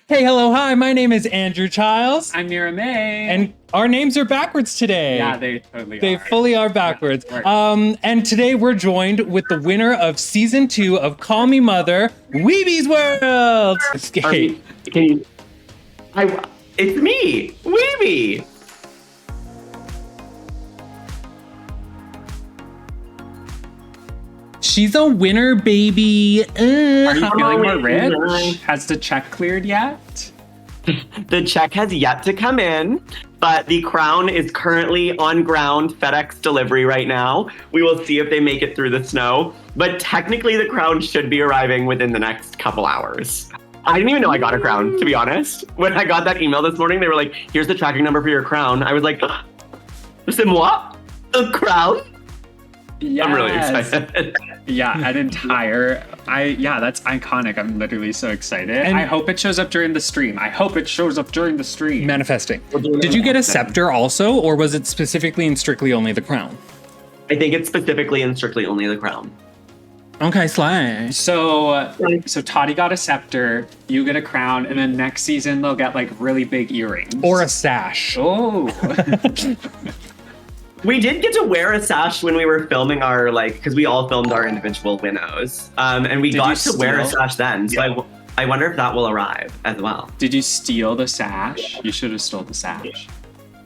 Hey, hello, hi, my name is Andrew Chiles. I'm Mira May. And our names are backwards today. Yeah, they totally are. They fully are backwards. Yeah, and today we're joined with the winner of season 2 of Call Me Mother, Weebee's World. Escape. It's me, Weebee. She's a winner, baby. Are you feeling more rich? Has the check cleared yet? The check has yet to come in, but the crown is currently on ground FedEx delivery right now. We will see if they make it through the snow, but technically the crown should be arriving within the next couple hours. I didn't even know I got a crown, to be honest. When I got that email this morning, they were like, here's the tracking number for your crown. I was like, c'est moi? A crown? Yes. I'm really excited. Yeah, that's iconic. I'm literally so excited. And I hope it shows up during the stream. Manifesting. Did you get a scepter also, or was it specifically and strictly only the crown? I think it's specifically and strictly only the crown. Okay, slay. So Toddy got a scepter, you get a crown, and then next season they'll get like really big earrings. Or a sash. Oh. We did get to wear a sash when we were filming our, because we all filmed our individual winnows. And we got to wear a sash then. So I wonder if that will arrive as well. Did you steal the sash? You should have stole the sash.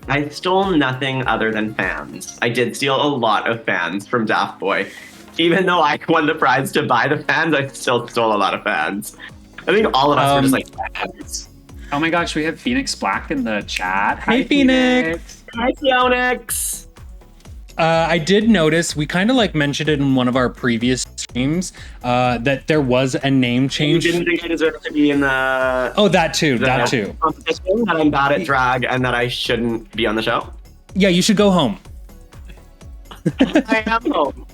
I stole nothing other than fans. I did steal a lot of fans from Daft Boy. Even though I won the prize to buy the fans, I still stole a lot of fans. I think all of us were just like fans. Oh my gosh, we have Phoenix Black in the chat. Hi, Phoenix. Hi, Phoenix. I did notice, we kind of mentioned it in one of our previous streams, that there was a name change. You didn't think I deserved to be in the... Oh, that too. Competition, that I'm bad at drag and that I shouldn't be on the show? Yeah, you should go home. I am home.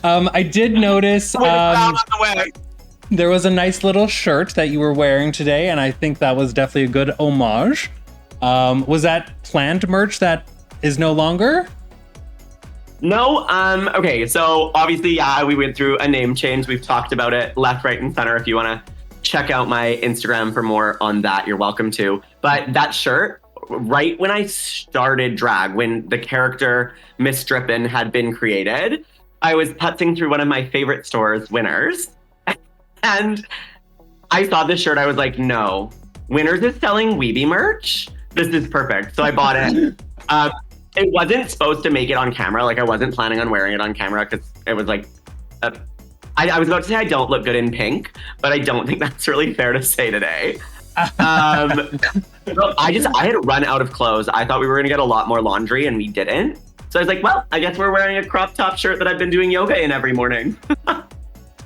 I did notice there was a nice little shirt that you were wearing today, and I think that was definitely a good homage. Was that planned merch that is no longer? No. Okay, so obviously, yeah, we went through a name change. We've talked about it left, right, and center. If you want to check out my Instagram for more on that, you're welcome to. But that shirt, right when I started drag, when the character Miss Drippin had been created, I was putzing through one of my favorite stores, Winners, and I saw this shirt. I was like, no, Winners is selling Weebee merch. This is perfect. So I bought it. It wasn't supposed to make it on camera. I wasn't planning on wearing it on camera because it was I was about to say I don't look good in pink, but I don't think that's really fair to say today. I had run out of clothes. I thought we were going to get a lot more laundry and we didn't. So I was like, well, I guess we're wearing a crop top shirt that I've been doing yoga in every morning.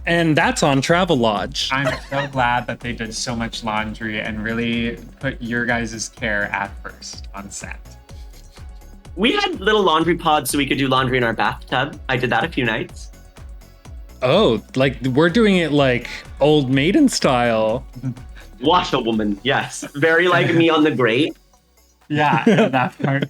And that's on Travelodge. I'm so glad that they did so much laundry and really put your guys' care at first on set. We had little laundry pods so we could do laundry in our bathtub. I did that a few nights. Oh, we're doing it old maiden style. Washerwoman, yes. Very me on the grate. Yeah, that part.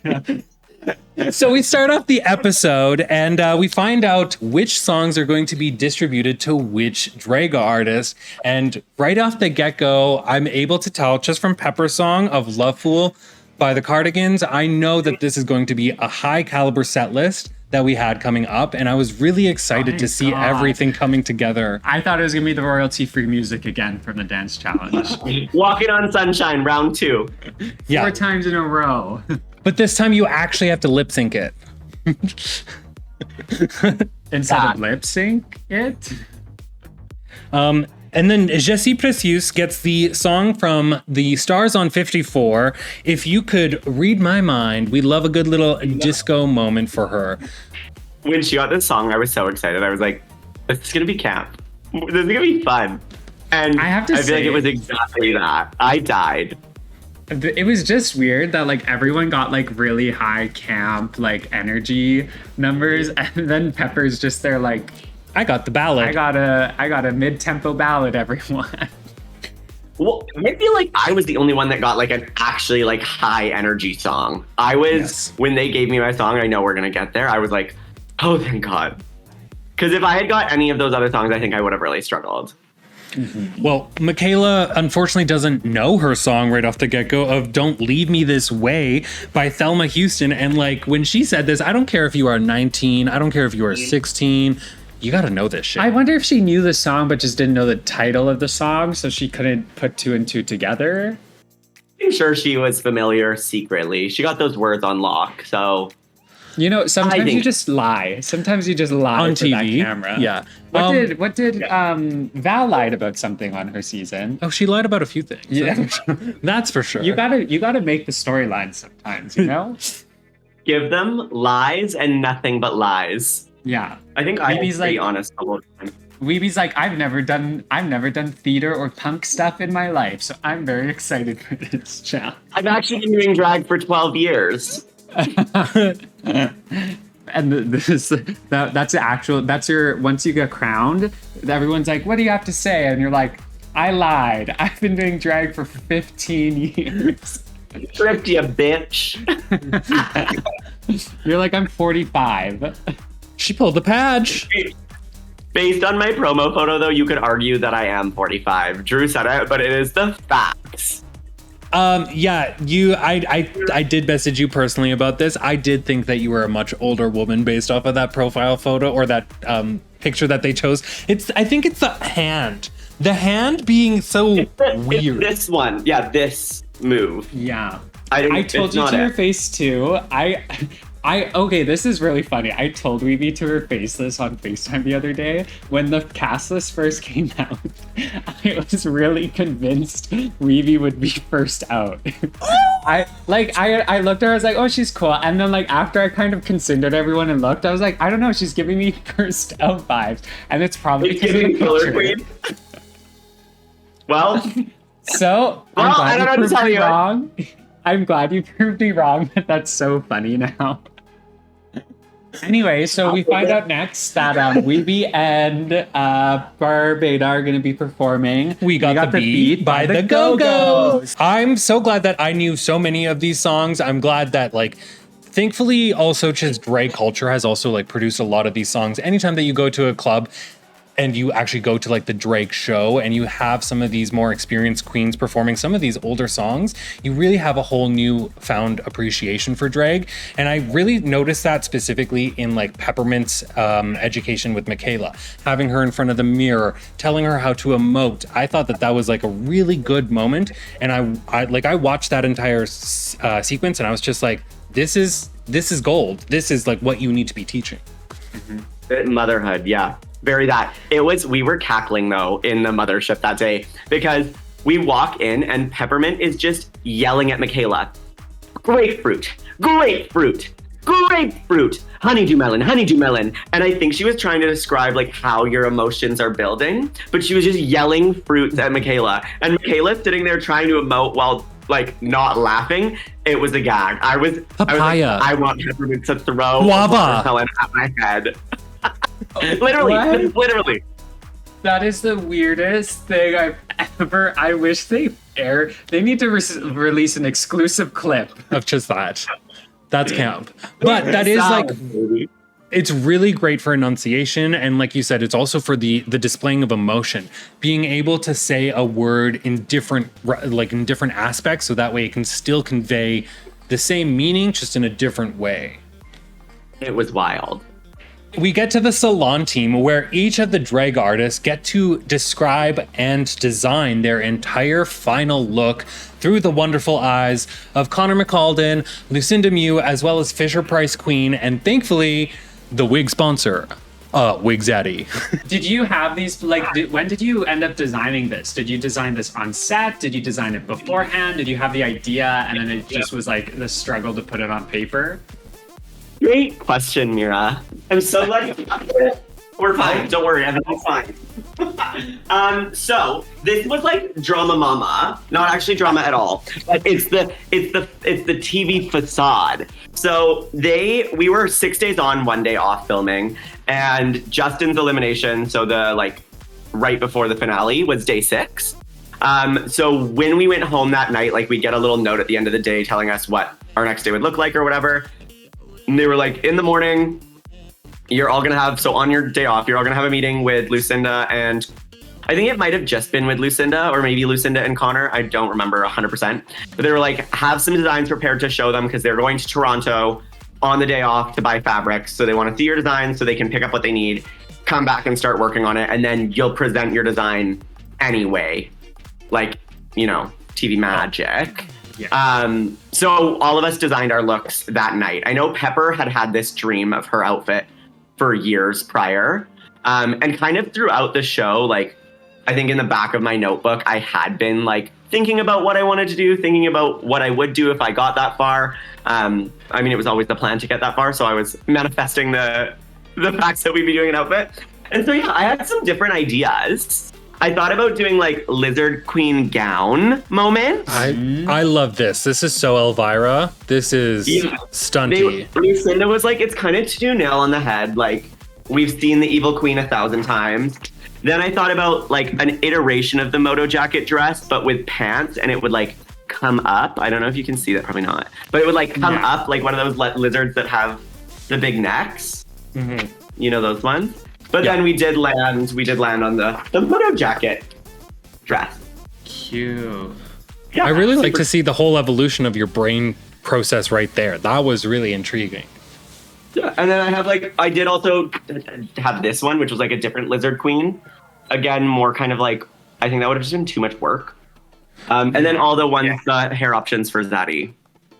So we start off the episode and we find out which songs are going to be distributed to which Draga artist. And right off the get-go, I'm able to tell just from Pepper's song of Love Fool by the Cardigans, I know that this is going to be a high caliber set list that we had coming up, and I was really excited to see everything coming together. I thought it was gonna be the royalty-free music again from the dance challenge. Walking on Sunshine, round 2. Yeah. 4 times in a row. But this time you actually have to lip sync it. Instead of lip sync it? And then Jessie Precious gets the song from the Stars on 54. If you could read my mind, we love a good little disco moment for her. When she got this song, I was so excited. I was like, this is going to be camp. This is going to be fun. And I feel like it was exactly that. I died. It was just weird that everyone got really high camp energy numbers, and then Pepper's just there I got the ballad. I got a mid-tempo ballad, everyone. Well, I feel like I was the only one that got an actually high energy song. I was, when they gave me my song, I know we're gonna get there. I was like, oh, thank God. Because if I had got any of those other songs, I think I would have really struggled. Well, Michaela unfortunately doesn't know her song right off the get-go of Don't Leave Me This Way by Thelma Houston. And like when she said this, I don't care if you are 19, I don't care if you are 16, you got to know this shit. I wonder if she knew the song but just didn't know the title of the song, so she couldn't put two and two together. I'm sure she was familiar secretly. She got those words on lock, so... You know, sometimes you just lie. Sometimes you just lie on for TV. that camera. Yeah. What did Val lied about something on her season? Oh, she lied about a few things. Yeah. That's for sure. You gotta make the storyline sometimes, you know? Give them lies and nothing but lies. Yeah. I think I'm Weebee's pretty like- honest the whole time. Weebee's like, I've never done theater or punk stuff in my life, so I'm very excited for this challenge. I've actually been doing drag for 12 years. And that's your, once you get crowned, everyone's like, what do you have to say? And you're like, I lied. I've been doing drag for 15 years. Tripped, you bitch. You're like, I'm 45. She pulled the patch. Based on my promo photo, though, you could argue that I am 45. Drew said it, but it is the facts. Yeah, I did message you personally about this. I did think that you were a much older woman based off of that profile photo or that picture that they chose. I think it's the hand. The hand being so weird. This one. Yeah, this move. Yeah. I told you to her face too. Okay, this is really funny. I told Weebee to her face this on FaceTime the other day. When the cast list first came out, I was really convinced Weebee would be first out. I looked at her, I was like, oh, she's cool. And then like after I kind of considered everyone and looked, I was like, I don't know, she's giving me first out vibes. And it's probably because of the Killer picture. Queen. Well, So Well, I don't know what to tell you. wrong. I'm glad you proved me wrong, but that's so funny now. Anyway, so we find out next that Weebee and Barbada are going to be performing. We got the beat by the Go-Go's. I'm so glad that I knew so many of these songs. I'm glad that like thankfully also just drag culture has also like produced a lot of these songs. Anytime that you go to a club and you actually go to like the drag show and you have some of these more experienced queens performing some of these older songs, you really have a whole new found appreciation for drag. And I really noticed that specifically in like Peppermint's education with Michaela, having her in front of the mirror, telling her how to emote. I thought that was like a really good moment. And I watched that entire sequence and I was just like, this is gold. This is like what you need to be teaching. Mm-hmm. Motherhood, yeah. Very that. We were cackling though in the mothership that day because we walk in and Peppermint is just yelling at Michaela. Grapefruit, grapefruit, grapefruit, honeydew melon, honeydew melon. And I think she was trying to describe like how your emotions are building, but she was just yelling fruits at Michaela. And Michaela sitting there trying to emote while like not laughing. It was a gag. I was Papaya. I want Peppermint to throw Guava. a watermelon at my head. Literally. That is the weirdest thing I've ever. I wish they need to release an exclusive clip. Of just that. That's camp. But that is like, it's really great for enunciation. And like you said, it's also for the displaying of emotion, being able to say a word in different aspects. So that way it can still convey the same meaning, just in a different way. It was wild. We get to the salon team where each of the drag artists get to describe and design their entire final look through the wonderful eyes of Connor McCalden, Lucinda Mew, as well as Fisher Price Queen, and thankfully, the wig sponsor, Wig Zaddy. Did you have these, when did you end up designing this? Did you design this on set? Did you design it beforehand? Did you have the idea and then it just was like the struggle to put it on paper? Great question, Mira. I'm so glad you got it. We're fine. Don't worry, everything's fine. So this was like Drama Mama, not actually drama at all. But it's the TV facade. So we were 6 days on, 1 day off filming, and Justin's elimination, so the like right before the finale, was day 6. So when we went home that night, like we'd get a little note at the end of the day telling us what our next day would look like or whatever. And they were like, in the morning, you're all gonna have, so on your day off, you're all gonna have a meeting with Lucinda and I think it might have just been with Lucinda or maybe Lucinda and Connor. I don't remember 100%. But they were like, have some designs prepared to show them because they're going to Toronto on the day off to buy fabrics. So they want to see your design so they can pick up what they need, come back and start working on it. And then you'll present your design anyway, like, you know, TV magic. Yeah. So all of us designed our looks that night. I know Pepper had this dream of her outfit for years prior. And kind of throughout the show, like, I think in the back of my notebook, I had been like thinking about what I wanted to do, thinking about what I would do if I got that far. I mean, it was always the plan to get that far. So I was manifesting the facts that we'd be doing an outfit. And so, yeah, I had some different ideas. I thought about doing like Lizard Queen gown moment. I love this. This is so Elvira. This is stunty. Lucinda was like, it's kind of too nail on the head. Like, we've seen the Evil Queen 1,000 times. Then I thought about like an iteration of the moto jacket dress, but with pants, and it would like come up. I don't know if you can see that, probably not. But it would like come up like one of those lizards that have the big necks. Mm-hmm. You know those ones? But then we did land on the moto jacket dress. Cute. Yeah, I really like to see the whole evolution of your brain process right there. That was really intriguing. Yeah, and then I did also have this one, which was like a different lizard queen. Again, more kind of like, I think that would have just been too much work. And then all the hair options for Zaddy.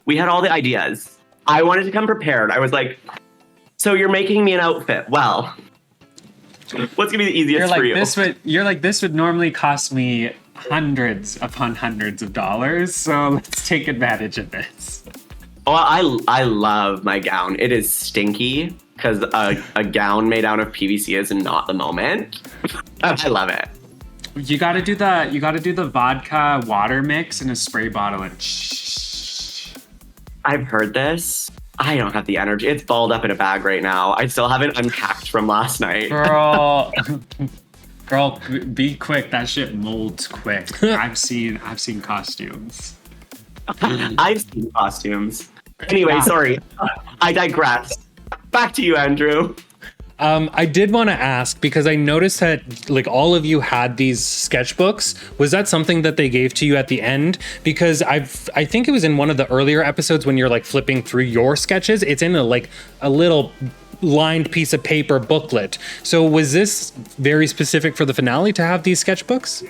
We had all the ideas. I wanted to come prepared. I was like, so you're making me an outfit. Well, what's gonna be the easiest for you? This would normally cost me hundreds upon hundreds of dollars. So let's take advantage of this. Oh, I love my gown. It is stinky because a gown made out of PVC is not the moment. I love it. You gotta do the vodka water mix in a spray bottle and I've heard this. I don't have the energy. It's balled up in a bag right now. I still haven't unpacked from last night. Girl, be quick. That shit molds quick. I've seen costumes. I've seen costumes. Anyway, sorry. I digress. Back to you, Andrew. I did want to ask, because I noticed that like all of you had these sketchbooks. Was that something that they gave to you at the end? Because I think it was in one of the earlier episodes when you're like flipping through your sketches. It's in a little lined piece of paper booklet. So was this very specific for the finale to have these sketchbooks?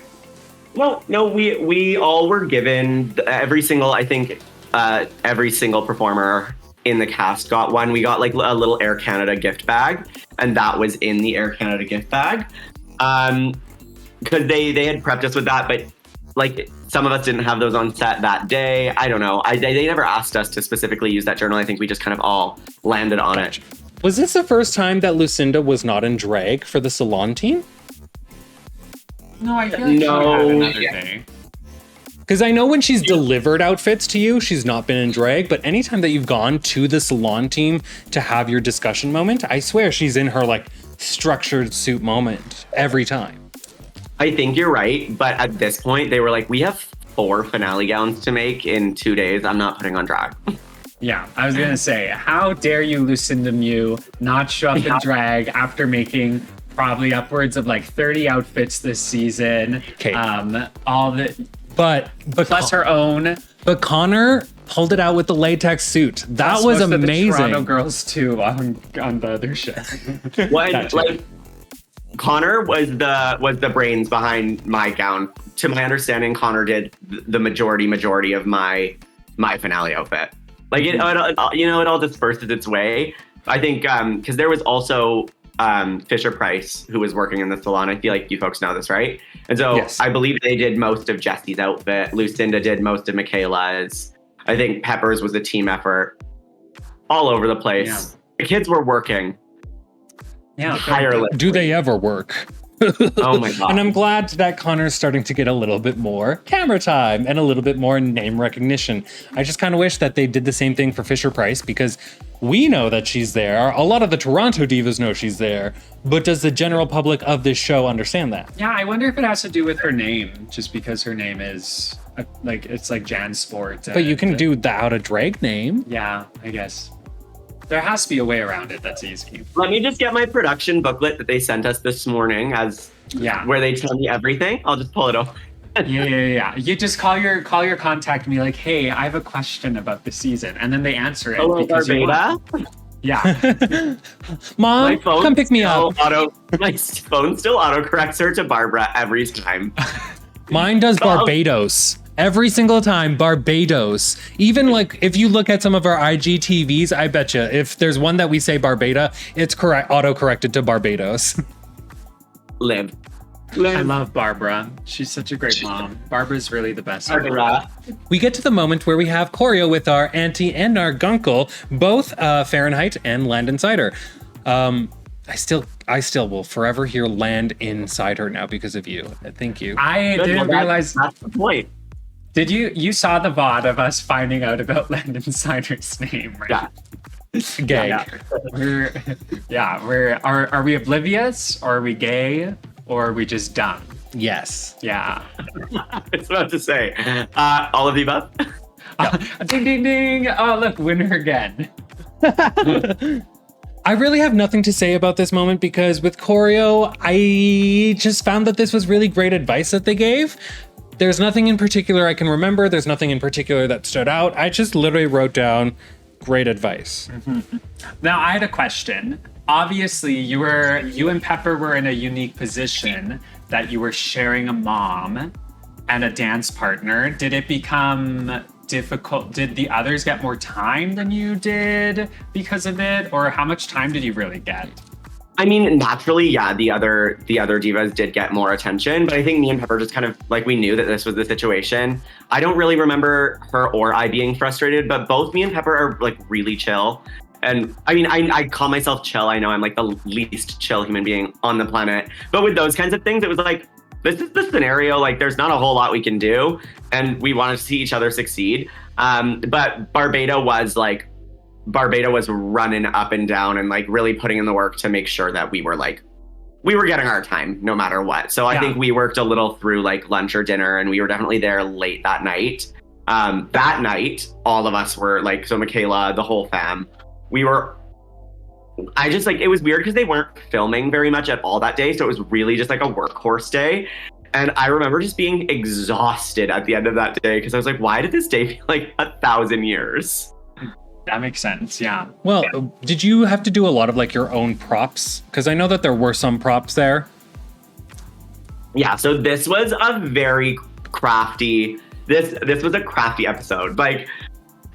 No, we all were given every single performer in the cast got one. We got like a little Air Canada gift bag, and that was in the Air Canada gift bag. Because they had prepped us with that, but like some of us didn't have those on set that day. I don't know. They never asked us to specifically use that journal. I think we just kind of all landed on it. Was this the first time that Lucinda was not in drag for the salon team? No, I feel like she had another day. Because I know when she's delivered outfits to you, she's not been in drag, but anytime that you've gone to the salon team to have your discussion moment, I swear she's in her like structured suit moment every time. I think you're right, but at this point they were like, we have 4 finale gowns to make in 2 days. I'm not putting on drag. Yeah, I was gonna say, how dare you, Lucinda Mew, not show up in drag after making probably upwards of like 30 outfits this season. Okay. But plus her own. But Connor pulled it out with the latex suit. That was amazing. The Toronto girls too on the other show. Like Connor was the brains behind my gown. To my understanding, Connor did the majority of my finale outfit. Like it all disperses its way. I think because there was also Fisher Price, who was working in the salon. I feel like you folks know this, right? And so yes. I believe they did most of Jesse's outfit. Lucinda did most of Michaela's. I think Pepper's was a team effort all over the place. Yeah. The kids were working. Yeah. Tirelessly. Do they ever work? Oh my God. And I'm glad that Connor's starting to get a little bit more camera time and a little bit more name recognition. I just kind of wish that they did the same thing for Fisher Price, because we know that she's there. A lot of the Toronto divas know she's there, but does the general public of this show understand that? Yeah, I wonder if it has to do with her name, just because her name is it's like Jan Sport. But you can do the out of drag name. Yeah, I guess. There has to be a way around it that's easy. Let me just get my production booklet that they sent us this morning, as Yeah. where they tell me everything. I'll just pull it up. Yeah. You just call your contact and be like, hey, I have a question about the season. And then they answer it. Hello, because you Barbada. want. Yeah. Mom, come pick me up. My phone still autocorrects her to Barbara every time. Mine does Barbados. Every single time, Barbados. Even like if you look at some of our IGTVs, I bet you if there's one that we say Barbada, it's auto-corrected to Barbados. Live. I love Barbara. She's such a great mom. Barbara's really the best. Barbara. We get to the moment where we have choreo with our auntie and our gunkle, both Fahrenheit and Land Insider. I still will forever hear Land Inside Her now because of you. Thank you. I didn't realize. That's the point. Did you saw the VOD of us finding out about Land Insider's name, right? Yeah. Gay. Are we oblivious, or are we gay, or are we just dumb? Yes. Yeah. I was about to say, all of the above. Ding ding ding! Oh look, winner again. I really have nothing to say about this moment because with choreo, I just found that this was really great advice that they gave. There's nothing in particular I can remember. There's nothing in particular that stood out. I just literally wrote down great advice. Mm-hmm. Now I had a question. Obviously, you and Pepper were in a unique position that you were sharing a mom and a dance partner. Did it become difficult? Did the others get more time than you did because of it? Or how much time did you really get? I mean, naturally, yeah, the other divas did get more attention, but I think me and Pepper just kind of like we knew that this was the situation. I don't really remember her or I being frustrated, but both me and Pepper are like really chill. And I mean, I call myself chill. I know I'm like the least chill human being on the planet. But with those kinds of things, it was like, this is the scenario. Like, there's not a whole lot we can do. And we want to see each other succeed. But Barbada was running up and down and like really putting in the work to make sure that we were getting our time no matter what. So I think we worked a little through like lunch or dinner, and we were definitely there late that night. That night, all of us were like, so Michaela, the whole fam, it was weird because they weren't filming very much at all that day. So it was really just like a workhorse day. And I remember just being exhausted at the end of that day because I was like, why did this day feel like 1,000 years? That makes sense, yeah. Well, did you have to do a lot of like your own props? Because I know that there were some props there. Yeah, so this was a very crafty, this was a crafty episode. Like,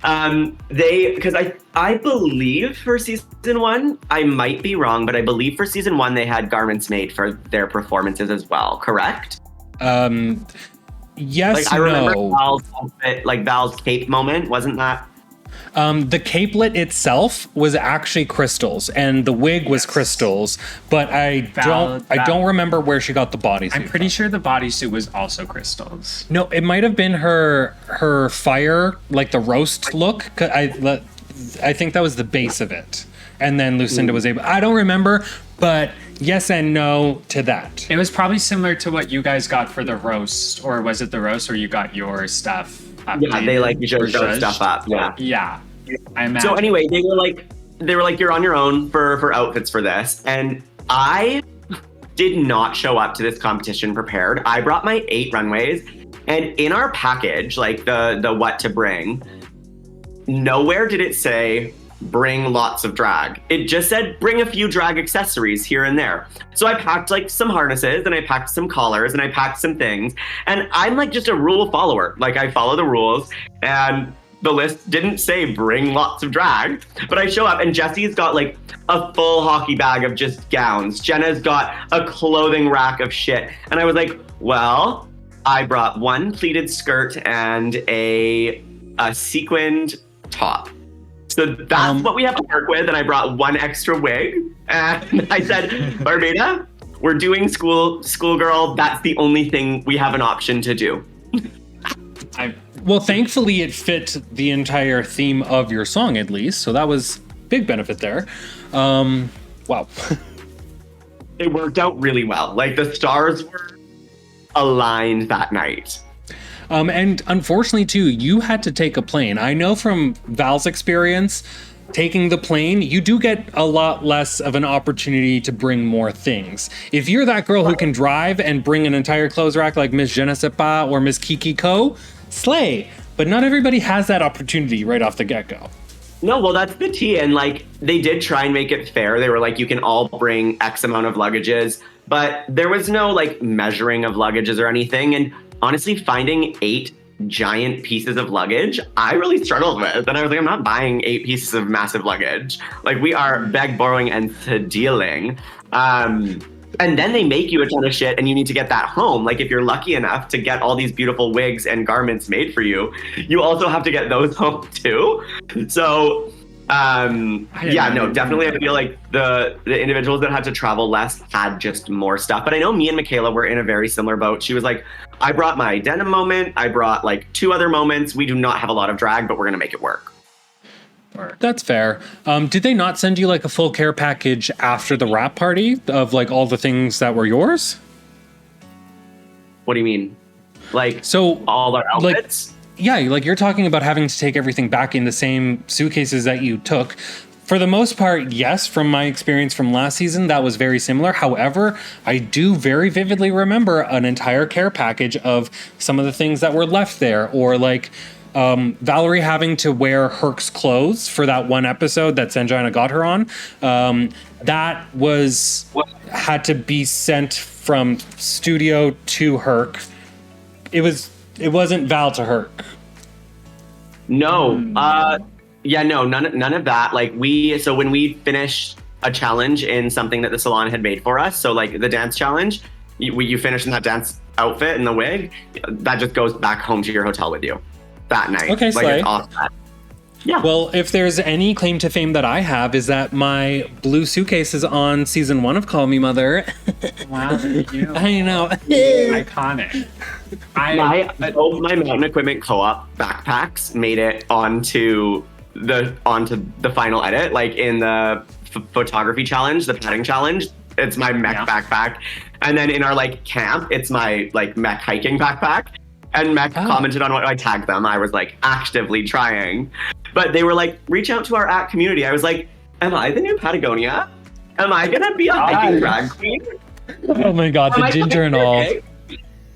because I believe for season 1, I might be wrong, but I believe for season 1 they had garments made for their performances as well, correct? Yes, like, I remember Val's outfit, like Val's cape moment, wasn't that? The capelet itself was actually crystals, and the wig was crystals, but I don't remember where she got the bodysuit. I'm pretty sure the bodysuit was also crystals. No, it might have been her fire, like the roast look. I think that was the base of it, and then Lucinda was able. I don't remember, but yes and no to that. It was probably similar to what you guys got for the roast, or was it the roast where you got your stuff? Yeah, they like showed stuff up. Yeah. I imagine. So anyway, they were like, you're on your own for outfits for this, and I did not show up to this competition prepared. I brought my 8 runways, and in our package, like the what to bring, nowhere did it say bring lots of drag. It just said bring a few drag accessories here and there. So I packed like some harnesses, and I packed some collars, and I packed some things. And I'm like just a rule follower. Like, I follow the rules, and the list didn't say bring lots of drag, but I show up and Jessie's got like a full hockey bag of just gowns. Jenna's got a clothing rack of shit. And I was like, well, I brought one pleated skirt and a sequined top. So that's what we have to work with. And I brought one extra wig. And I said, Barbada, we're doing schoolgirl. That's the only thing we have an option to do. Well, thankfully it fit the entire theme of your song, at least. So that was big benefit there. Wow. It worked out really well. Like, the stars were aligned that night. And unfortunately, too, you had to take a plane. I know from Val's experience, taking the plane, you do get a lot less of an opportunity to bring more things. If you're that girl who can drive and bring an entire clothes rack like Miss Je ne sais pas or Miss Kiki Ko, slay. But not everybody has that opportunity right off the get-go. No, well, that's the tea. And like, they did try and make it fair. They were like, you can all bring X amount of luggages, but there was no like measuring of luggages or anything. And honestly, finding 8 giant pieces of luggage, I really struggled with. And I was like, I'm not buying 8 pieces of massive luggage. Like, we are beg, borrowing, and dealing. And then they make you a ton of shit and you need to get that home. Like, if you're lucky enough to get all these beautiful wigs and garments made for you, you also have to get those home too. So, definitely I feel like the individuals that had to travel less had just more stuff. But I know me and Michaela were in a very similar boat. She was like, I brought my denim moment. I brought like 2 other moments. We do not have a lot of drag, but we're going to make it work. That's fair. Did they not send you like a full care package after the wrap party of like all the things that were yours? What do you mean? Like, so all our outfits? Like you're talking about having to take everything back in the same suitcases that you took. For the most part, yes, from my experience from last season, that was very similar. However, I do very vividly remember an entire care package of some of the things that were left there, or like Valerie having to wear Herc's clothes for that one episode that Sanjana got her on. That had to be sent from studio to Herc. It wasn't Val to Herc. No. None of that. Like, so when we finish a challenge in something that the salon had made for us, so like the dance challenge, you finish in that dance outfit and the wig, that just goes back home to your hotel with you that night. Okay, like, slay. it's off that. Yeah. Well, if there's any claim to fame that I have, is that my blue suitcase is on season 1 of Call Me Mother. Wow, you I know. iconic. My Mountain Equipment Co-op backpacks made it onto the final edit, like in the photography challenge, the padding challenge. It's my mech backpack, and then in our like camp, it's my like mech hiking backpack. And Mech commented on what I tagged them. I was like actively trying, but they were like, reach out to our community. I was like, am I the new Patagonia? Am I gonna be a hiking drag queen? Oh my god, the ginger and all.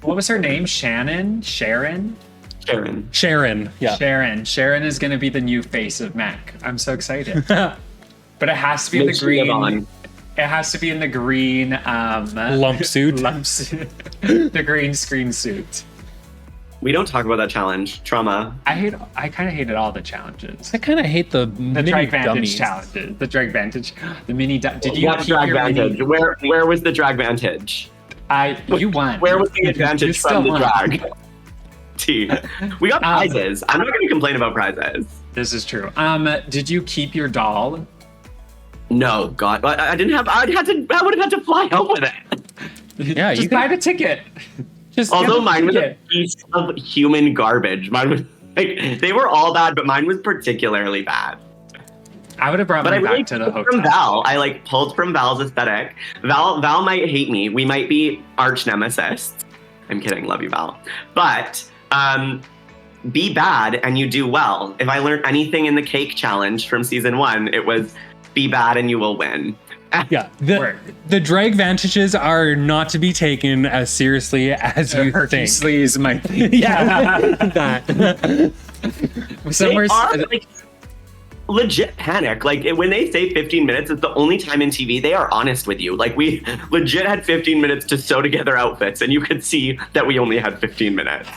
What was her name? Sharon. Yeah. Sharon is gonna be the new face of Mech. I'm so excited. But it has to be in the green. It has to be in the green lump suit. The green screen suit. We don't talk about that challenge. Trauma. I kind of hated all the challenges. I kind of hate the drag vantage dummies. challenges. The drag vantage. The mini. Did you What keep drag your vantage? mini? Where was the drag vantage? You won. Where was the advantage from the drag? We got prizes. I'm not going to complain about prizes. This is true. Did you keep your doll? No, God, I didn't have. I would have had to fly out with it. Yeah, Just buy the ticket. Also, mine was a piece of human garbage. Mine was like, they were all bad, but mine was particularly bad. I would have brought mine back to the hotel. From Val, I like pulled from Val's aesthetic. Val might hate me. We might be arch nemesis. I'm kidding. Love you, Val. But be bad and you do well. If I learned anything in the cake challenge from season 1, it was be bad and you will win. Yeah, the drag vantages are not to be taken as seriously as you think. Sleaze might be. Yeah, that. They are like legit panic. Like when they say 15 minutes, it's the only time in TV they are honest with you. Like we legit had 15 minutes to sew together outfits, and you could see that we only had 15 minutes.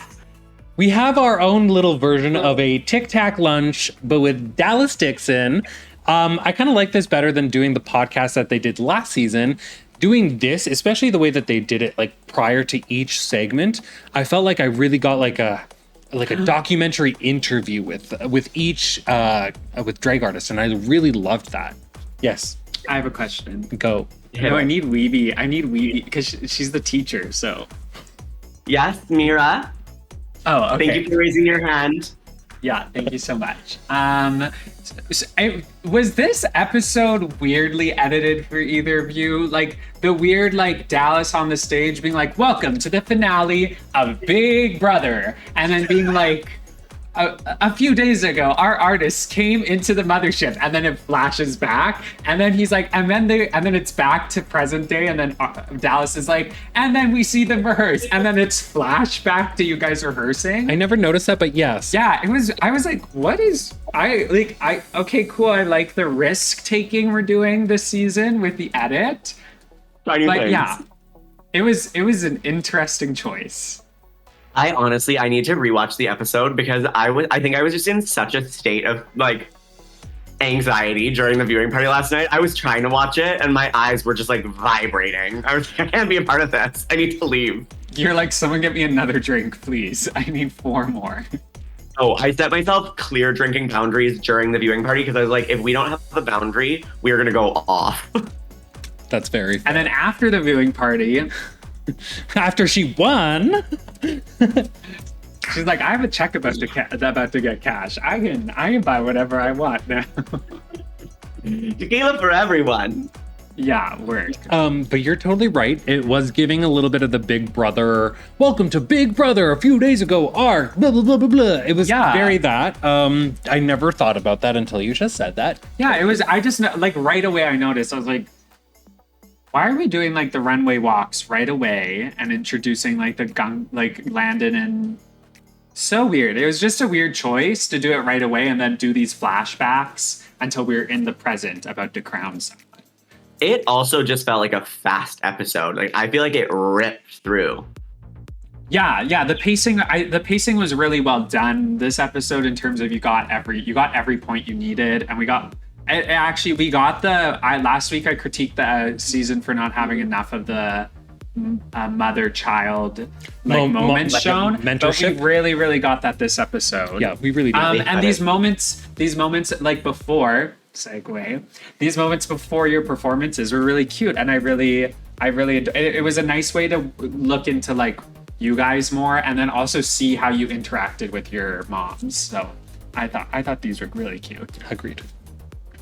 We have our own little version of a Tic Tac lunch, but with Dallas Dixon. I kind of like this better than doing the podcast that they did last season. Doing this, especially the way that they did it, like prior to each segment, I felt like I really got like a documentary interview with each with drag artists, and I really loved that. Yes, I have a question. Go. No, I need Weebee. I need Weebee because she's the teacher. So. Yes, Mira. Oh, okay. Thank you for raising your hand. Yeah, thank you so much. Was this episode weirdly edited for either of you? Like the weird, like Dallas on the stage being like, "Welcome to the finale of Big Brother," and then being like, a few days ago, our artist came into the mothership, and then it flashes back, and then he's like, and then it's back to present day, and then Dallas is like, and then we see them rehearse, and then it's flashback to you guys rehearsing. I never noticed that, but yes. Yeah, it was. I was like, what is? Okay, cool. I like the risk taking we're doing this season with the edit. But yeah, it was an interesting choice. I need to rewatch the episode because I think I was just in such a state of like anxiety during the viewing party last night. I was trying to watch it and my eyes were just like vibrating. I was like, I can't be a part of this. I need to leave. You're like, someone get me another drink, please. I need 4 more. Oh, I set myself clear drinking boundaries during the viewing party because I was like, if we don't have the boundary, we're going to go off. That's very fair. And then after the viewing party, after she won, she's like, I have a check about to get cash. I can buy whatever I want now. Tequila for everyone. Yeah, word. But you're totally right. It was giving a little bit of the Big Brother, welcome to Big Brother a few days ago, arc, blah, blah, blah, blah, blah. It was very that. I never thought about that until you just said that. Yeah, it was, I just, like, right away I noticed, I was like, why are we doing, like, the runway walks right away and introducing, like, Landon and... So weird. It was just a weird choice to do it right away and then do these flashbacks until we were in the present about to crown someone. It also just felt like a fast episode. Like, I feel like it ripped through. Yeah. The pacing was really well done this episode in terms of you got every point you needed, and we got last week I critiqued the season for not having enough of the mother-child moments shown. Mentorship. But we really got that this episode. Yeah, we really did. And these moments like before. Segue. These moments before your performances were really cute, and I really it was a nice way to look into like you guys more, and then also see how you interacted with your moms. So I thought these were really cute. Agreed.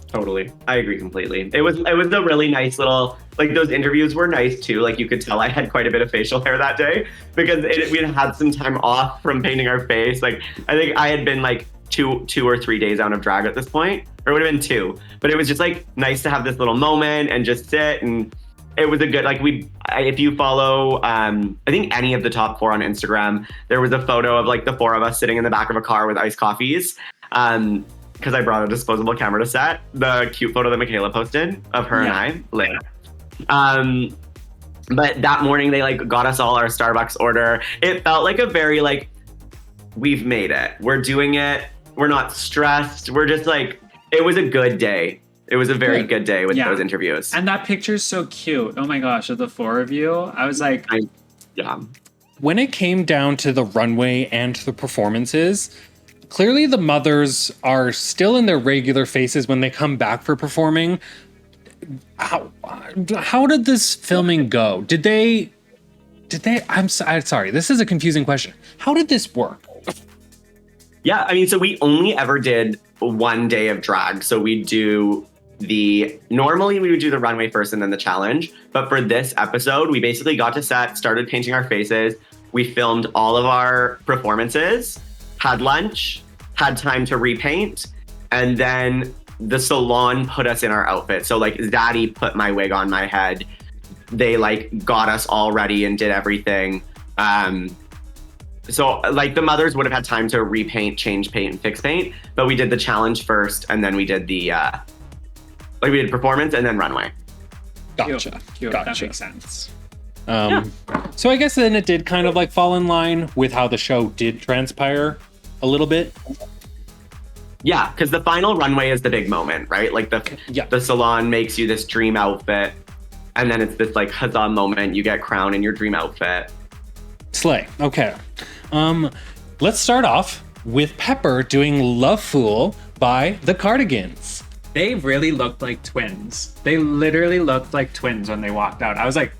Totally, I agree completely. It was a really nice little, like, those interviews were nice too. Like, you could tell I had quite a bit of facial hair that day because we had some time off from painting our face. Like, I think I had been like two or 3 days out of drag at this point, or it would have been 2. But it was just like nice to have this little moment and just sit, and it was a good, like, if you follow, I think any of the top 4 on Instagram, there was a photo of like the 4 of us sitting in the back of a car with iced coffees. Because I brought a disposable camera to set. The cute photo that Michaela posted of her and I lit. But that morning they like got us all our Starbucks order. It felt like a very like, we've made it. We're doing it. We're not stressed. We're just like, it was a good day. It was a very good day with those interviews. And that picture's so cute. Oh my gosh, of the 4 of you. I was like... When it came down to the runway and the performances, clearly the mothers are still in their regular faces when they come back for performing. How did this filming go? Did they... I'm sorry, this is a confusing question. How did this work? Yeah, I mean, so we only ever did 1 day of drag. So normally we would do the runway first and then the challenge. But for this episode, we basically got to set, started painting our faces. We filmed all of our performances, had lunch, had time to repaint, and then the salon put us in our outfit. So like Zaddy put my wig on my head. They like got us all ready and did everything. So like the mothers would have had time to repaint, change paint, and fix paint, but we did the challenge first, and then we did we did performance and then runway. Gotcha. That makes sense. So I guess then it did kind of like fall in line with how the show did transpire a little bit. Yeah, because the final runway is the big moment, right? Like the salon makes you this dream outfit, and then it's this like huzzah moment. You get crowned in your dream outfit. Slay. Okay. Let's start off with Pepper doing Love Fool by the Cardigans. They really looked like twins. They literally looked like twins when they walked out. I was like,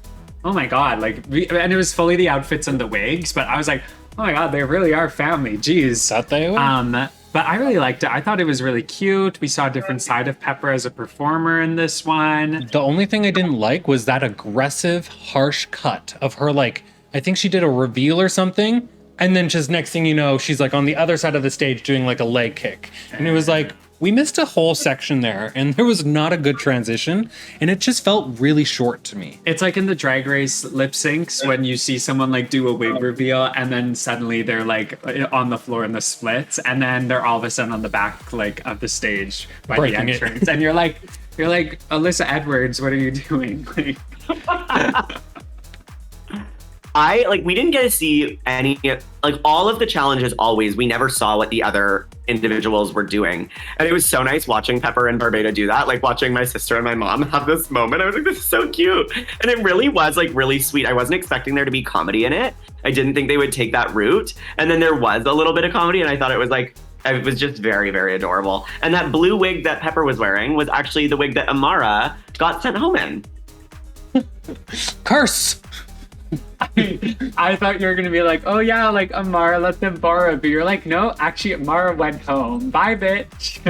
oh my God. And it was fully the outfits and the wigs, but I was like, oh my God, they really are family. Jeez. That they were. But I really liked it. I thought it was really cute. We saw a different side of Pepper as a performer in this one. The only thing I didn't like was that aggressive, harsh cut of her, like, I think she did a reveal or something. And then just next thing you know, she's like on the other side of the stage doing like a leg kick. And it was like, we missed a whole section there, and there was not a good transition, and it just felt really short to me. It's like in the Drag Race lip syncs when you see someone like do a wig reveal and then suddenly they're like on the floor in the splits, and then they're all of a sudden on the back like of the stage by Breaking the it. entrance, and you're like Alyssa Edwards, what are you doing? Like, we didn't get to see any, like all of the challenges always, we never saw what the other individuals were doing. And it was so nice watching Pepper and Barbada do that, like watching my sister and my mom have this moment. I was like, this is so cute. And it really was like really sweet. I wasn't expecting there to be comedy in it. I didn't think they would take that route. And then there was a little bit of comedy, and I thought it was just very, very adorable. And that blue wig that Pepper was wearing was actually the wig that Amara got sent home in. Curse! I thought you were gonna be like, oh yeah, like Amara let them borrow it, but you're like, no, actually Amara went home. Bye, bitch.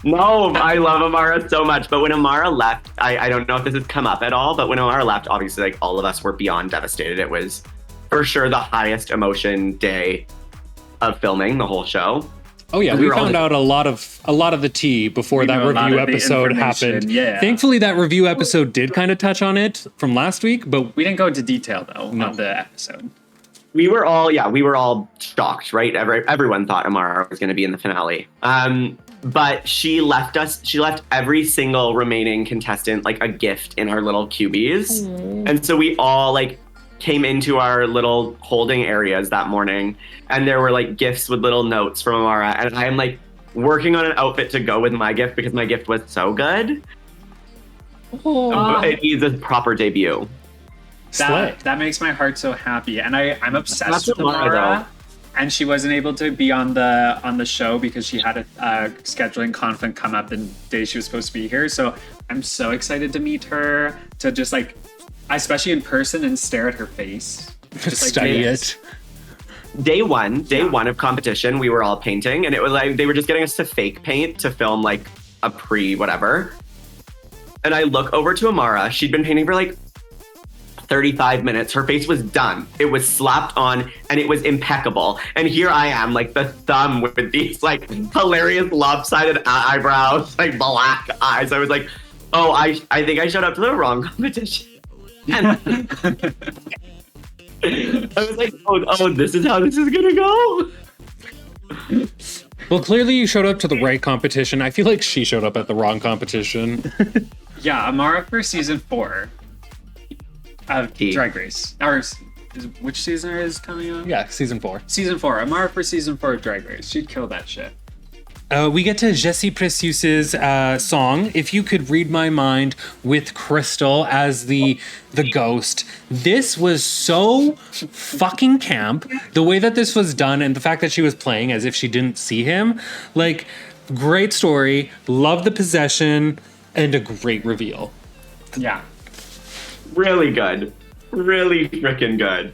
No, I love Amara so much. But when Amara left, I don't know if this has come up at all, but when Amara left, obviously like all of us were beyond devastated. It was for sure the highest emotion day of filming the whole show. Oh yeah, we found out a lot of the tea before that review episode happened. Yeah. Thankfully, that review episode did kind of touch on it from last week, but We didn't go into detail though on the episode. We were all shocked, right? Everyone thought Amara was going to be in the finale. But she left every single remaining contestant like a gift in our little cubies. And so we all like came into our little holding areas that morning, and there were like gifts with little notes from Amara, and I am like working on an outfit to go with my gift because my gift was so good. It needs a proper debut. That makes my heart so happy, and I'm obsessed with Amara, Amara. And she wasn't able to be on the show because she had a scheduling conflict come up the day she was supposed to be here. So I'm so excited to meet her, to just like, especially in person, and stare at her face. Just like study it. Day one of competition, we were all painting, and it was like they were just getting us to fake paint to film like a pre-whatever. And I look over to Amara. She'd been painting for like 35 minutes. Her face was done. It was slapped on, and it was impeccable. And here I am, like the thumb with these like hilarious lopsided eyebrows, like black eyes. I was like, oh, I think I showed up to the wrong competition. And I was like, oh, this is how this is gonna go. Well, clearly you showed up to the right competition. I feel like she showed up at the wrong competition. Yeah, Amara for season 4 of Drag Race. Which season is coming up? Yeah, season 4. Season 4. Amara for season 4 of Drag Race. She'd kill that shit. We get to Jessie Precieuse's song, If You Could Read My Mind, with Crystal as the ghost. This was so fucking camp. The way that this was done, and the fact that she was playing as if she didn't see him. Like, great story. Love the possession, and a great reveal. Yeah. Really good. Really freaking good.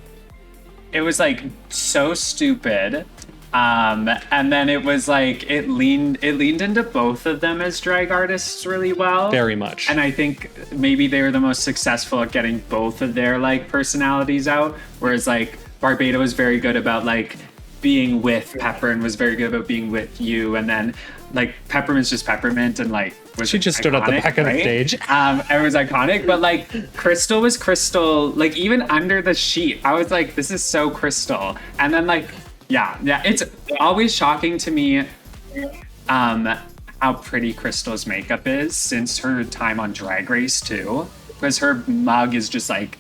It was like so stupid. And then it was like it leaned into both of them as drag artists really well. Very much. And I think maybe they were the most successful at getting both of their like personalities out. Whereas like Barbada was very good about like being with Pepper and was very good about being with you. And then like Peppermint's just Peppermint and like she just stood at the back of the stage. It was iconic, but like Crystal was Crystal. Like even under the sheet, I was like, this is so Crystal. And then like yeah, it's always shocking to me how pretty Crystal's makeup is since her time on Drag Race too, because her mug is just like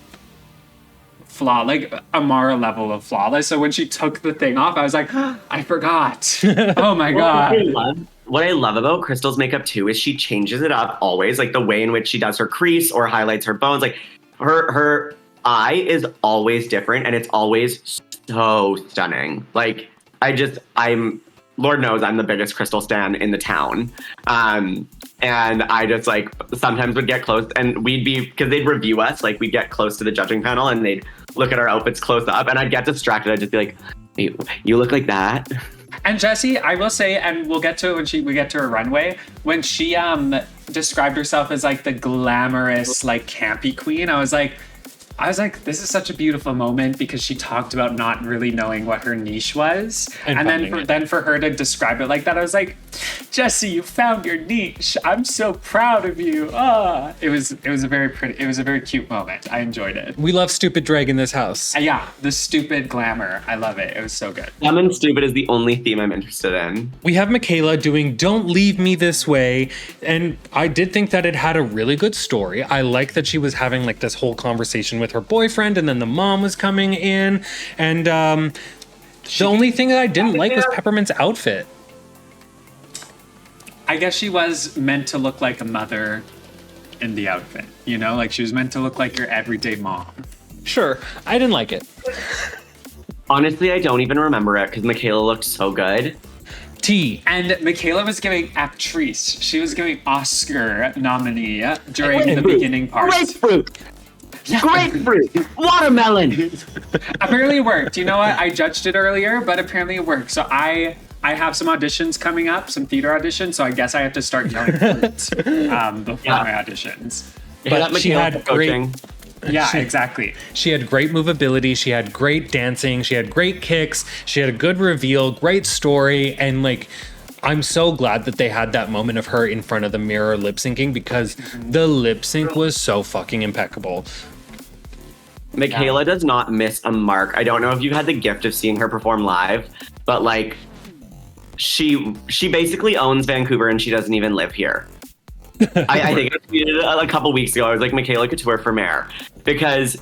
like Amara level of flawless. So when she took the thing off, I was like, I forgot. Oh my god. What I love about Crystal's makeup too is she changes it up always, like the way in which she does her crease or highlights her bones. Like her eye is always different, and it's always so stunning. Like I'm Lord knows I'm the biggest Crystal stan in the town. And I just like sometimes would get close, and we'd be, because they'd review us, like we'd get close to the judging panel and they'd look at our outfits close up, and I'd get distracted. I'd just be like, you look like that. And Jessie, I will say, and we'll get to it when we get to her runway, when she described herself as like the glamorous, like campy queen, I was like, I was like, this is such a beautiful moment because she talked about not really knowing what her niche was. And then for her to describe it like that, I was like, Jessie, you found your niche. I'm so proud of you. It was a very cute moment. I enjoyed it. We love stupid drag in this house. Yeah, the stupid glamour. I love it. It was so good. Dumb and stupid is the only theme I'm interested in. We have Michaela doing Don't Leave Me This Way. And I did think that it had a really good story. I like that she was having like this whole conversation with her boyfriend, and then the mom was coming in. And the only thing that I didn't like was Peppermint's outfit. I guess she was meant to look like a mother in the outfit, you know? Like she was meant to look like your everyday mom. Sure, I didn't like it. Honestly, I don't even remember it because Michaela looked so good. T. And Michaela was giving actrice. She was giving Oscar nominee during the beginning part. Grapefruit! Grapefruit! Watermelon! Apparently it worked. You know what? I judged it earlier, but apparently it worked. So I have some auditions coming up, some theater auditions, so I guess I have to start yelling fruit before my auditions. But she had coaching. Yeah, exactly. She had great movability. She had great dancing. She had great kicks. She had a good reveal, great story. And like, I'm so glad that they had that moment of her in front of the mirror lip syncing because the lip sync was so fucking impeccable. Michaela does not miss a mark. I don't know if you had the gift of seeing her perform live, but like, she basically owns Vancouver and she doesn't even live here. I think I tweeted a couple weeks ago, I was like, Michaela Couture for mayor. Because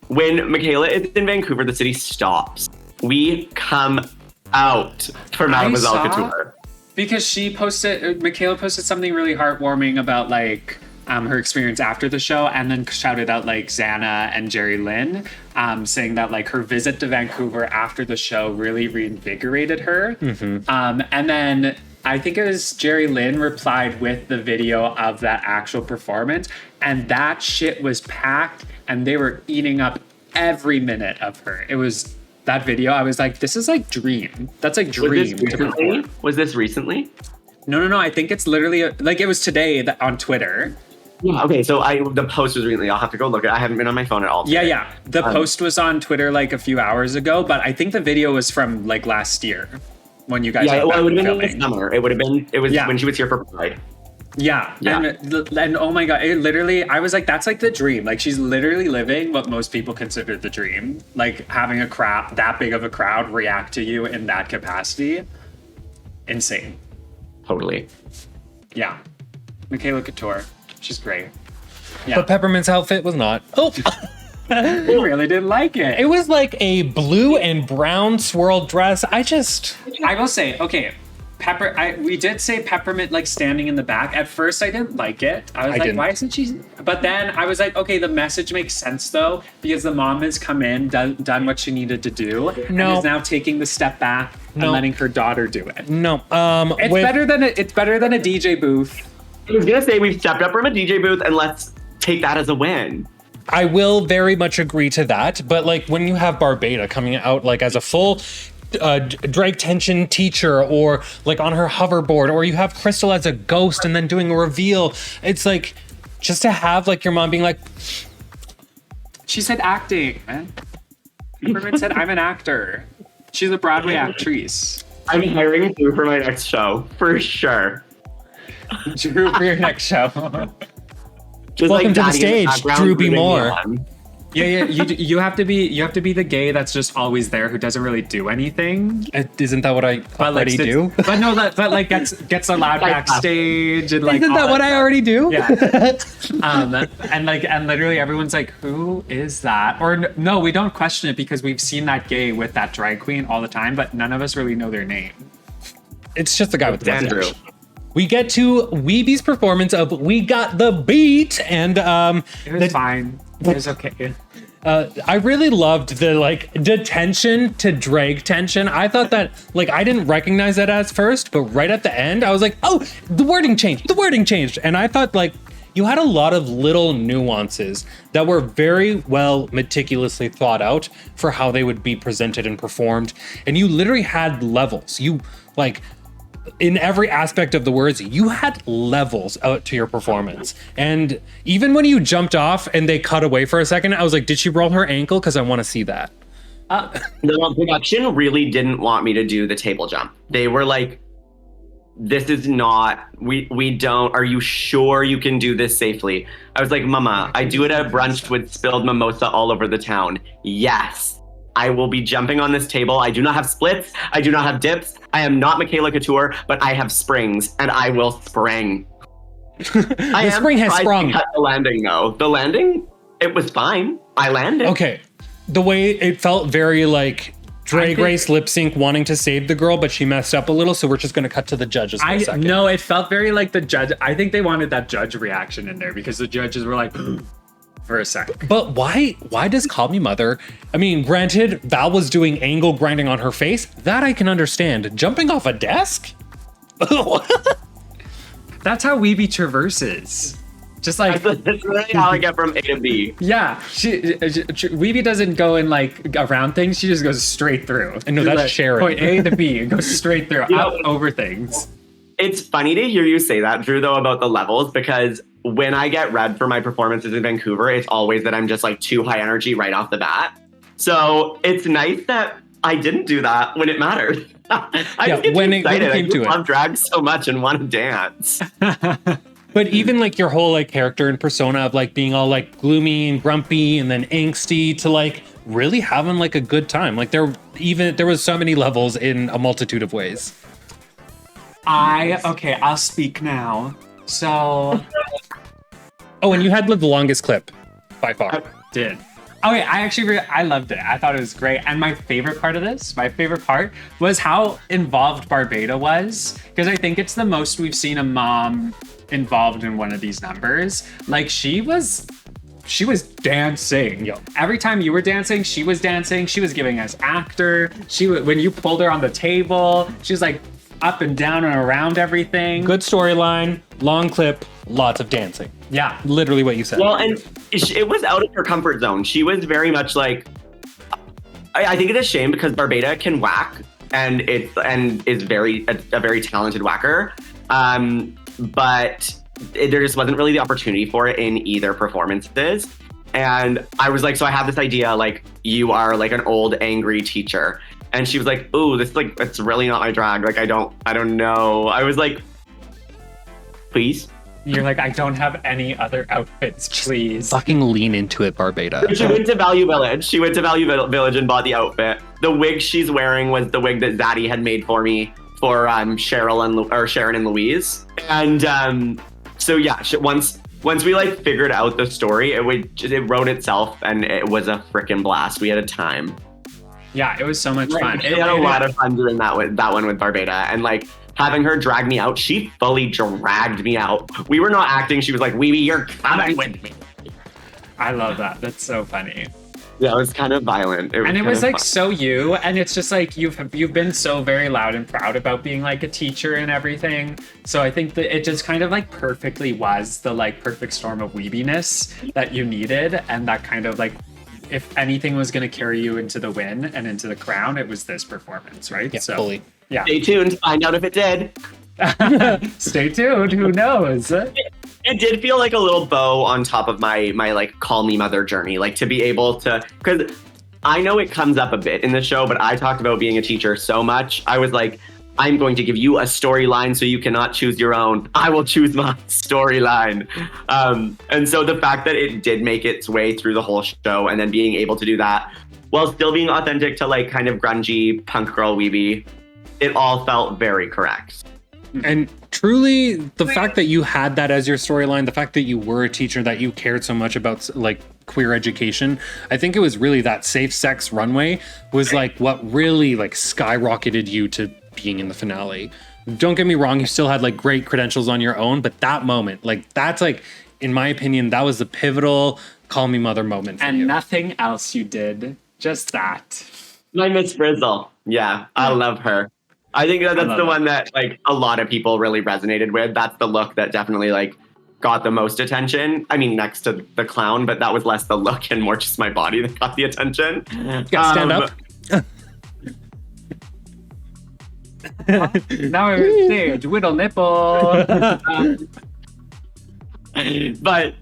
when Michaela is in Vancouver, the city stops. We come out for Mademoiselle Couture. Because Michaela posted something really heartwarming about like her experience after the show, and then shouted out like Xana and Jerry Lynn, saying that like her visit to Vancouver after the show really reinvigorated her. And then I think it was Jerry Lynn replied with the video of that actual performance, and that shit was packed and they were eating up every minute of her. It was that video. I was like, this is like dream. That's like dream. Was this recently? No. I think it's literally like it was today on Twitter. Yeah. Okay. So the post was recently. I'll have to go look at it. I haven't been on my phone at all today. Yeah. The post was on Twitter like a few hours ago, but I think the video was from like last year when you guys. Yeah. Well, it would have been in the summer. It would have been. It was when she was here for Pride. Yeah. And oh my God, it literally, I was like, that's like the dream. Like she's literally living what most people consider the dream. Like having a crowd, that big of a crowd react to you in that capacity. Insane. Totally. Yeah. Michaela Couture. She's great. Yeah. But Peppermint's outfit was not. Oh, I really didn't like it. it was like a blue and brown swirl dress. I will say, okay, we did say Peppermint like standing in the back. At first I didn't like it. I was like, why isn't she? But then I was like, okay, the message makes sense though, because the mom has come in, done what she needed to do, and is now taking the step back and letting her daughter do it. No. It's better than a DJ booth. I was gonna say we've stepped up from a DJ booth and let's take that as a win. I will very much agree to that, but like when you have Barbada coming out like as a full drag tension teacher, or like on her hoverboard, or you have Crystal as a ghost and then doing a reveal, it's like just to have like your mom being like, she said acting, man. Peppermint said I'm an actor. She's a Broadway actress. I'm hiring Drew for my next show for sure. Drew for your next show. Just welcome to the stage, Drew B. Moore. Yeah. You have to be the gay that's just always there who doesn't really do anything. Isn't that what I already do? But no, but like gets allowed backstage and like. Isn't that what I already do? Yeah. and literally everyone's like, who is that? Or no, we don't question it because we've seen that gay with that drag queen all the time, but none of us really know their name. It's just the guy with the Andrew. mustache. We get to Weebee's performance of We Got the Beat, and it was fine. It was okay. I really loved the like detention to drag tension. I thought that like I didn't recognize that at first, but right at the end I was like, oh, the wording changed. And I thought like you had a lot of little nuances that were very well meticulously thought out for how they would be presented and performed. And you literally had levels. You like in every aspect of the words, you had levels out to your performance. And even when you jumped off and they cut away for a second, I was like, did she roll her ankle? Because I want to see that. The production really didn't want me to do the table jump. They were like, this is not, we don't, are you sure you can do this safely? I was like, Mama, I do it at brunch with spilled mimosa all over the town. Yes, I will be jumping on this table. I do not have splits. I do not have dips. I am not Michaela Couture, but I have springs and I will spring. The spring has sprung. Cut the landing though. The landing, it was fine. I landed. Okay. The way it felt very like Drag Race lip sync wanting to save the girl, but she messed up a little. So we're just going to cut to the judges for a second. No, it felt very like the judge. I think they wanted that judge reaction in there because the judges were like, for a sec. But why does Call Me Mother? I mean, granted, Val was doing angle grinding on her face. That I can understand. Jumping off a desk? That's how Weebee traverses. Just like that's really how I get from A to B. Yeah, Weebee doesn't go in like around things. She just goes straight through. I know that's like, Sharon. Point A to B and goes straight through, out over things. It's funny to hear you say that, Drew, though, about the levels, because when I get read for my performances in Vancouver, it's always that I'm just like too high energy right off the bat. So it's nice that I didn't do that when it mattered. When it came to it. I love drag so much and want to dance. But even like your whole like character and persona of like being all like gloomy and grumpy and then angsty to like really having like a good time. Like there was so many levels in a multitude of ways. I'll speak now. So oh, and you had the longest clip by far. I did. Okay, I loved it. I thought it was great. And my favorite part was how involved Barbada was. Because I think it's the most we've seen a mom involved in one of these numbers. Like she was dancing. Yo. Every time you were dancing, she was dancing. She was giving us actor. When you pulled her on the table, she was like up and down and around everything. Good storyline, long clip, lots of dancing. Yeah. Literally what you said. Well, and it was out of her comfort zone. She was very much like, I think it's a shame because Barbada can whack and is a very talented whacker. But there just wasn't really the opportunity for it in either performances. And I was like, so I have this idea, like, you are like an old angry teacher. And she was like, ooh, this like, it's really not my drag. Like, I don't know. I was like, please. You're like, I don't have any other outfits, please. Fucking lean into it, Barbada. She went to Value Village. She went to Value Village and bought the outfit. The wig she's wearing was the wig that Zaddy had made for me for Sharon and Louise. And so yeah, once we like figured out the story, it wrote itself and it was a freaking blast. We had a time. Yeah, it was so much fun. We had a lot of fun doing that one with Barbada, and like having her drag me out. She fully dragged me out. We were not acting. She was like, Weebee, you're coming with me. I love that. That's so funny. Yeah, it was kind of violent. It was like fun. So you, and it's just like you've been so very loud and proud about being like a teacher and everything. So I think that it just kind of like perfectly was the like perfect storm of weebiness that you needed, and that kind of like, if anything was going to carry you into the win and into the crown, it was this performance, right? Yeah, so, fully. Yeah. Stay tuned to find out if it did. Stay tuned. Who knows? It did feel like a little bow on top of my like Call Me Mother journey, like to be able to, because I know it comes up a bit in the show, but I talked about being a teacher so much. I was like, I'm going to give you a storyline so you cannot choose your own. I will choose my storyline. And so the fact that it did make its way through the whole show and then being able to do that while still being authentic to like kind of grungy punk girl Weebee, it all felt very correct. And truly, the fact that you had that as your storyline, the fact that you were a teacher, that you cared so much about like queer education, I think it was really that safe sex runway was like what really like skyrocketed you to being in the finale. Don't get me wrong, you still had like great credentials on your own, but that moment, like that's like, in my opinion, that was the pivotal Call Me Mother moment for and you. Nothing else you did, just that. My Miss Frizzle. Yeah, I love her. I think that's the one that like a lot of people really resonated with. That's the look that definitely like got the most attention. I mean, next to the clown, but that was less the look and more just my body that got the attention. You gotta stand up. Now I'm stage, whittle nipple. But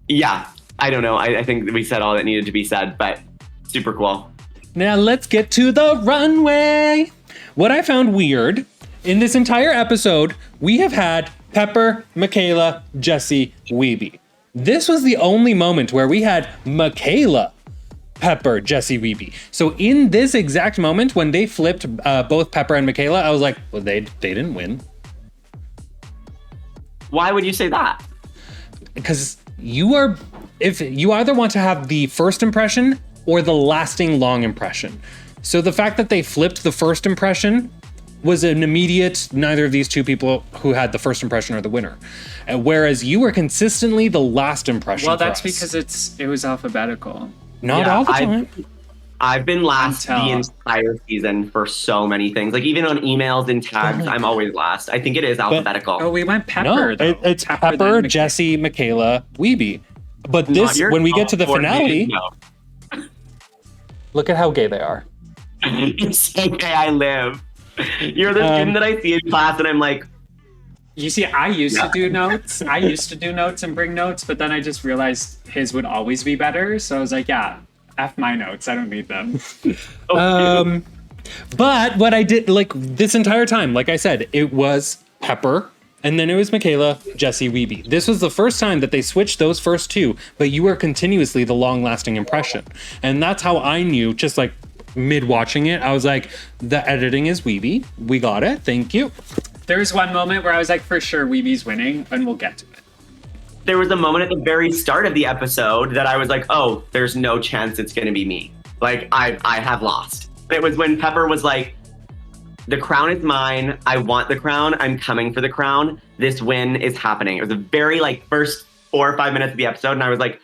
yeah, I don't know. I think we said all that needed to be said, but super cool. Now let's get to the runway. What I found weird in this entire episode, we have had Pepper, Michaela, Jesse, Weebee. This was the only moment where we had Michaela, Pepper, Jesse, Weebee. So in this exact moment, when they flipped both Pepper and Michaela, I was like, well, they didn't win. Why would you say that? Because if you either want to have the first impression or the lasting long impression. So the fact that they flipped the first impression was an immediate, neither of these two people who had the first impression are the winner. Whereas you were consistently the last impression. Well, that's for us. because it was alphabetical. Not all the time. I've been last the Until- entire season for so many things. Like even on emails and tags, I'm always last. I think it is alphabetical. Oh, we went Pepper. No, though. it's then Pepper, Michaela. Jesse, Michaela, Weebee. But Not this, your when we get to the fault, finale, no. look at how gay they are. It's okay, I live. You're the student that I see in class, and I'm like, You see, I used to do notes. I used to do notes and bring notes, but then I just realized his would always be better. So I was like, yeah, F my notes. I don't need them. But what I did, like this entire time, like I said, it was Pepper, and then it was Michaela, Jesse, Weebee. This was the first time that they switched those first two, but you were continuously the long-lasting impression. And that's how I knew, just like mid-watching it, I was like, the editing is Weebee. We got it. Thank you. There was one moment where I was like, for sure, Weebee's winning, and we'll get to it. there was a moment at the very start of the episode that I was like, oh, there's no chance it's going to be me. Like, I have lost. It was when Pepper was like, the crown is mine. I want the crown. I'm coming for the crown. This win is happening. It was the very like first 4 or 5 minutes of the episode. And I was like,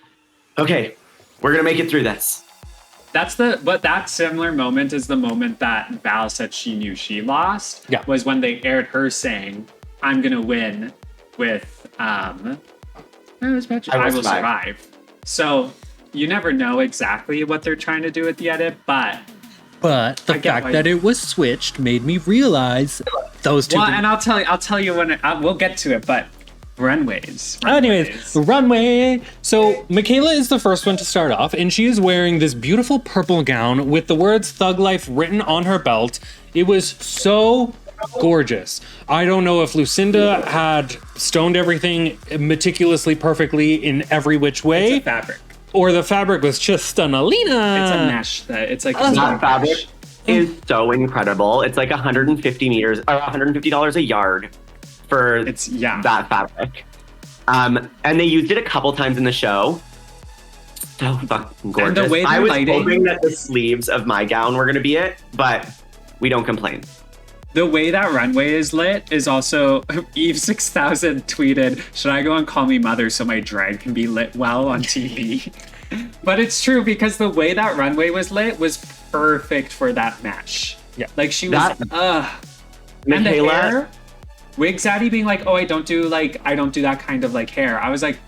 okay, we're going to make it through this. But that similar moment is the moment that Val said she knew she lost. Yeah. Was when they aired her saying, I'm going to win with, I will survive. So you never know exactly what they're trying to do at the edit, but the get fact why- that it was switched made me realize those two. well, and I'll tell you when we'll get to it, but runways. Anyways, runway. So Michaela is the first one to start off, and she is wearing this beautiful purple gown with the words Thug Life written on her belt. It was so gorgeous. I don't know if Lucinda had stoned everything meticulously perfectly in every which way, It's a fabric. or the fabric was just stunalina. It's a mesh. It's like That fabric is so incredible. It's like 150 meters or $150 a yard for that fabric. And they used it a couple times in the show. So fucking gorgeous. And the way I they're was lighting- hoping that the sleeves of my gown were going to be it, but we don't complain. The way that runway is lit is also Eve6000 tweeted, should I go and call me mother so my drag can be lit well on TV? But it's true because the way that runway was lit was perfect for that mesh. Yeah. Like she was, and the Michaela, hair, Wig Zaddy being like, oh, I don't do that kind of like hair. I was like,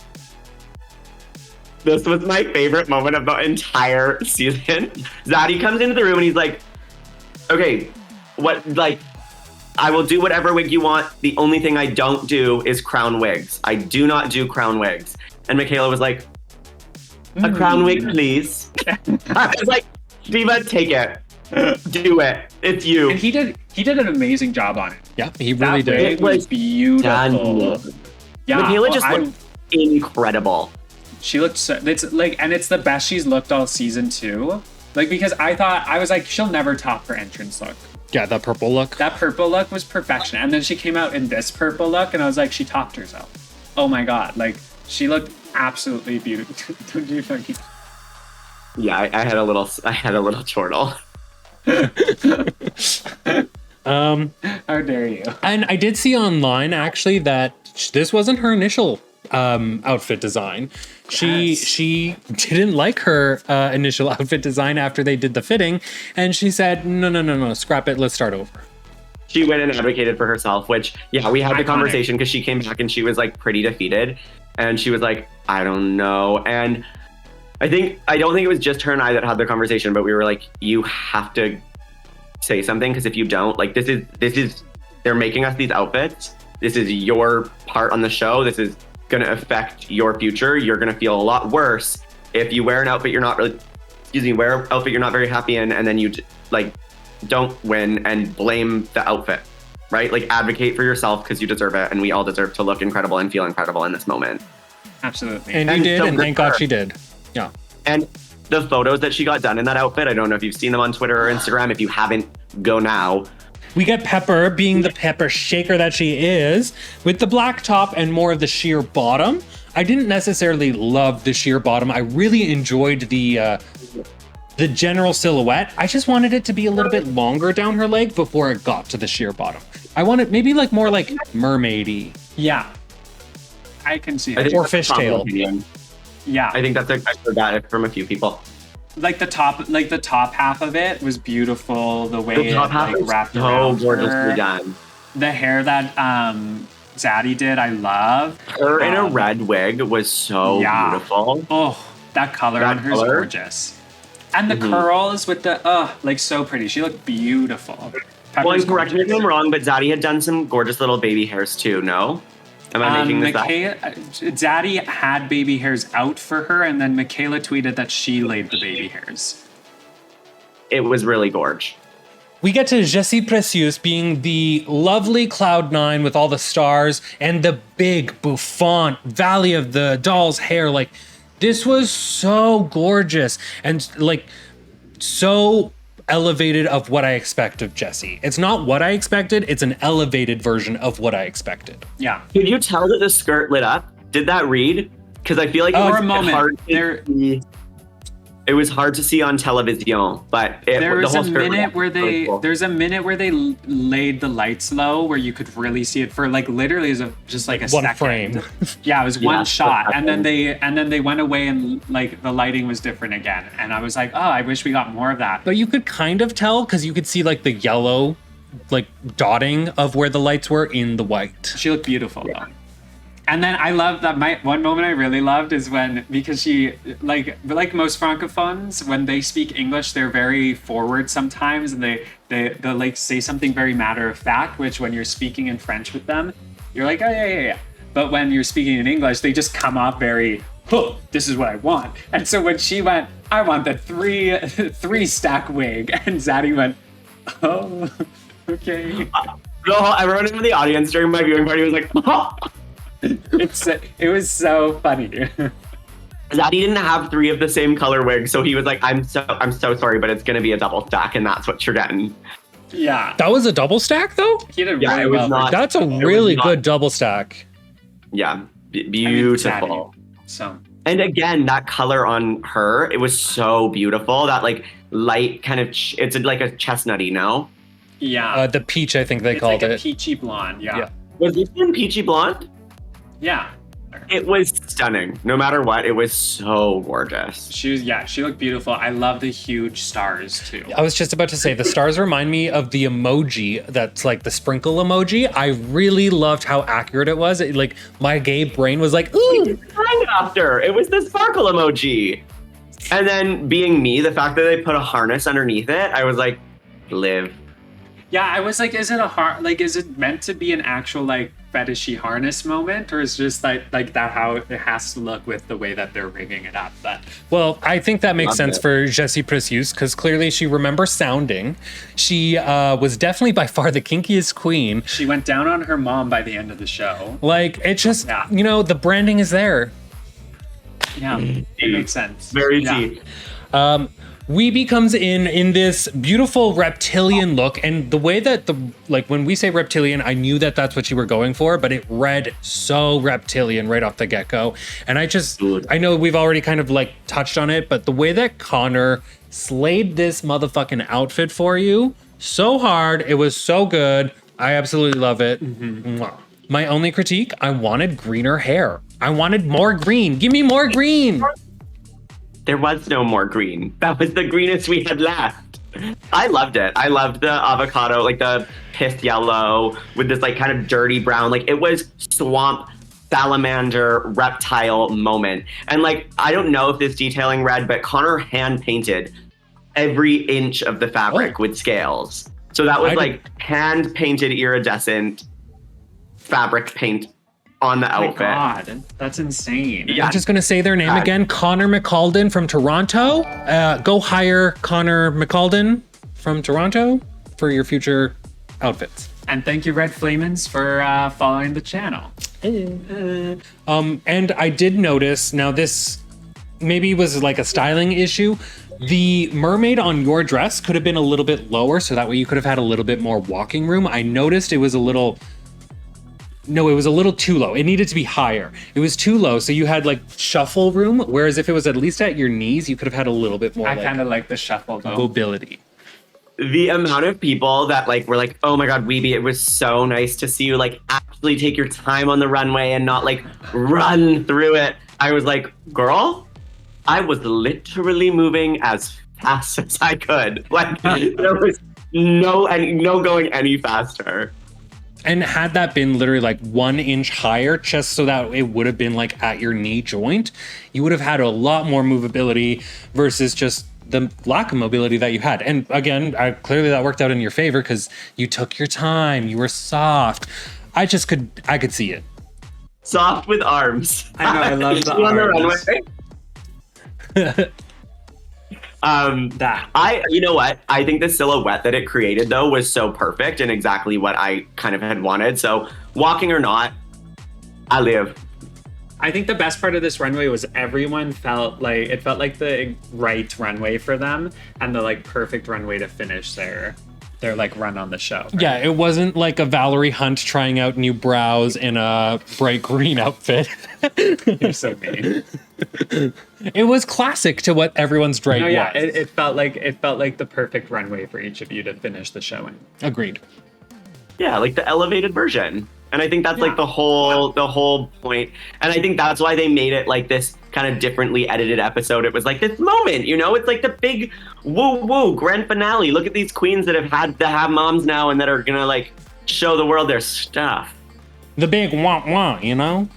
this was my favorite moment of the entire season. Zaddy comes into the room and he's like, okay, I will do whatever wig you want. The only thing I don't do is crown wigs. I do not do crown wigs. And Michaela was like, a crown wig, please. I was like, Diva, take it. Do it. It's you. and he did an amazing job on it. Yeah, he really That did. wig was beautiful. Done. Yeah, Michaela well, just looked incredible. She looked so, and it's the best she's looked all season 2. Like, because I was like, she'll never top her entrance look. Yeah, that purple look. That purple look was perfection. And then she came out in this purple look, and I was like, she topped herself. Oh my God. Like, she looked absolutely beautiful. Don't you fucking... Yeah, I had a little chortle. How dare you? And I did see online actually that this wasn't her initial outfit design. She didn't like her initial outfit design after they did the fitting, and she said, no, scrap it. Let's start over. She went and advocated for herself, which, yeah, we had the Iconic. conversation because she came back and she was like pretty defeated. And she was like, I don't know. And I don't think it was just her and I that had the conversation, but we were like, you have to say something, because if you don't, like, this is they're making us these outfits. This is your part on the show. This is going to affect your future. You're going to feel a lot worse if you wear an outfit you're not really, wear an outfit you're not very happy in, and then you like don't win and blame the outfit, right? Like, advocate for yourself because you deserve it, and we all deserve to look incredible and feel incredible in this moment. Absolutely. And you did, so and thank God she did. Yeah. And the photos that she got done in that outfit, I don't know if you've seen them on Twitter or Instagram. If you haven't, go now. We get Pepper being the pepper shaker that she is, with the black top and more of the sheer bottom. I didn't necessarily love the sheer bottom. I really enjoyed the general silhouette. I just wanted it to be a little bit longer down her leg before it got to the sheer bottom. I wanted maybe like more like mermaidy. Yeah. I can see I it. think Or that's a common fishtail. opinion. Yeah. I think I heard that from a few people. Like the top half of it was beautiful. The way The it top half like is wrapped so around gorgeously her. done. The hair that Zaddy did, I love. Her in a red wig was so beautiful. Oh, that color That on her is color? gorgeous. And the curls with the like so pretty. She looked beautiful. Well, Pepper's and correct me if gorgeous. I'm wrong, but Zaddy had done some gorgeous little baby hairs too, no? Am I making this up? Zaddy had baby hairs out for her, and then Michaela tweeted that she laid the baby hairs. It was really gorge. We get to Je suis Précieuse being the lovely Cloud9 with all the stars and the big bouffant Valley of the Doll's hair. Like, this was so gorgeous and like so elevated of what I expect of Jessie. It's not what I expected, it's an elevated version of what I expected. Yeah. Could you tell that the skirt lit up? Did that read? Because I feel like For was a moment, hard to see. It was hard to see on television, but There was the a whole skirt minute was where really cool. there's a minute where they laid the lights low, where you could really see it for like literally as just like a One second. frame. Yeah, it was Yeah, one shot, that's and then they went away and like the lighting was different again, and I was like, oh, I wish we got more of that. But you could kind of tell because you could see like the yellow like dotting of where the lights were in the white. She looked beautiful though. And then I love that one moment I really loved is when, because she, like most francophones, when they speak English, they're very forward sometimes, and they like say something very matter of fact, which when you're speaking in French with them, you're like, oh yeah. But when you're speaking in English, they just come off very, oh, this is what I want. And so when she went, I want the three stack wig, and Zaddy went, oh, okay. Everyone in the audience during my viewing party was like, oh. It was so funny. Zaddy didn't have 3 of the same color wigs, so he was like, I'm so sorry, but it's gonna be a double stack, and that's what you're getting. Yeah. That was a double stack though? He did Yeah, really it was well. not- That's a it was really not- good double stack. Yeah, I mean, beautiful. Zaddy. So And again, that color on her, it was so beautiful. That like light kind of, it's like a chestnutty, no? yeah, The peach, I think they it's called like a it. peachy blonde. Yeah. Yeah. Was this one peachy blonde? Yeah. It was stunning. No matter what, it was so gorgeous. She looked beautiful. I love the huge stars too. I was just about to say the stars remind me of the emoji that's like the sprinkle emoji. I really loved how accurate it was. Like my gay brain was like, ooh. Kind after it was the sparkle emoji, and then being me, the fact that they put a harness underneath it, I was like, live. Yeah, I was like, is it meant to be an actual like fetishy harness moment, or is just like that how it has to look with the way that they're rigging it up? But Well, I think that makes Loved sense it. for Je suis Précieuse because clearly she remembers sounding. She was definitely by far the kinkiest queen. she went down on her mom by the end of the show. Like it just, Yeah. the branding is there. Yeah, it makes sense. Very Yeah. deep. Weebee comes in this beautiful reptilian look, and the way that when we say reptilian, I knew that that's what you were going for, but it read so reptilian right off the get-go. And I know we've already kind of like touched on it, but the way that Connor slayed this motherfucking outfit for you so hard, it was so good. I absolutely love it. Mwah. My only critique, I wanted greener hair. I wanted more green. Give me more green. There was no more green. That was the greenest we had left. I loved it. I loved the avocado, like the pith yellow with this like kind of dirty brown. Like it was swamp salamander reptile moment. And like, I don't know if this detailing read, but Connor hand painted every inch of the fabric with scales. So that was like hand painted iridescent fabric paint on the Oh my outfit. God, that's insane. Yeah. I'm just going to say their name again. Connor McCalden from Toronto. Go hire Connor McCalden from Toronto for your future outfits. And thank you, Red Flamens, for following the channel. And I did notice, now this maybe was like a styling issue. The mermaid on your dress could have been a little bit lower, so that way you could have had a little bit more walking room. I noticed it was a little too low. It needed to be higher. It was too low, so you had like shuffle room, whereas if it was at least at your knees, you could have had a little bit more I kind of like the shuffle though. mobility. The amount of people that like were like, oh my God, Weebee, it was so nice to see you like actually take your time on the runway and not like run through it. I was like, girl, I was literally moving as fast as I could. Like there was no going any faster. And had that been literally like 1 inch higher, just so that it would have been like at your knee joint, you would have had a lot more movability versus just the lack of mobility that you had. And again, clearly that worked out in your favor because you took your time, you were soft. I could see it. Soft with arms. I know, I love the On the arms. runway. You know what? I think the silhouette that it created though was so perfect and exactly what I kind of had wanted. So walking or not, I live. I think the best part of this runway was everyone felt like the right runway for them and the like perfect runway to finish their like run on the show. Right? Yeah, it wasn't like a Valerie Hunt trying out new brows in a bright green outfit. You're so mean. It was classic to what everyone's drag No, yeah, was. it felt like the perfect runway for each of you to finish the show in. Agreed. Yeah, like the elevated version. And I think that's like the whole point. And I think that's why they made it like this kind of differently edited episode. It was like this moment, you know, it's like the big woo grand finale. Look at these queens that have had to have moms now and that are gonna like show the world their stuff. The big wah, you know?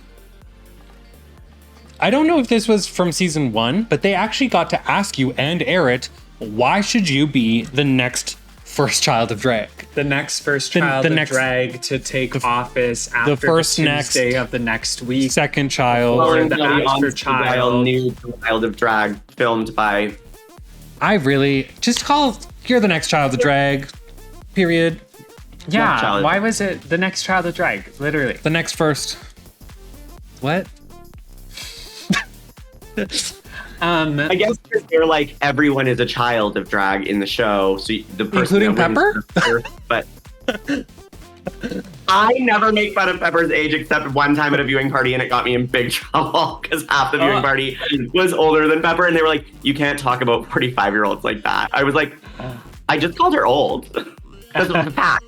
I don't know if this was from season 1, but they actually got to ask you and air it, why should you be the next first child of drag? The next first child of drag to take office after the first Tuesday of the next week. Second child. Well, the after child. New Child of Drag filmed by... I really... Just call... You're the next child of drag. Period. Yeah, why was it the next child of drag? Literally. The next first. What? I guess because they're like everyone is a child of drag in the show, so the person including Pepper. But I never make fun of Pepper's age except one time at a viewing party, and it got me in big trouble because half the viewing party was older than Pepper, and they were like, "You can't talk about 45-year-olds like that." I was like, "I just called her old." That's a fact.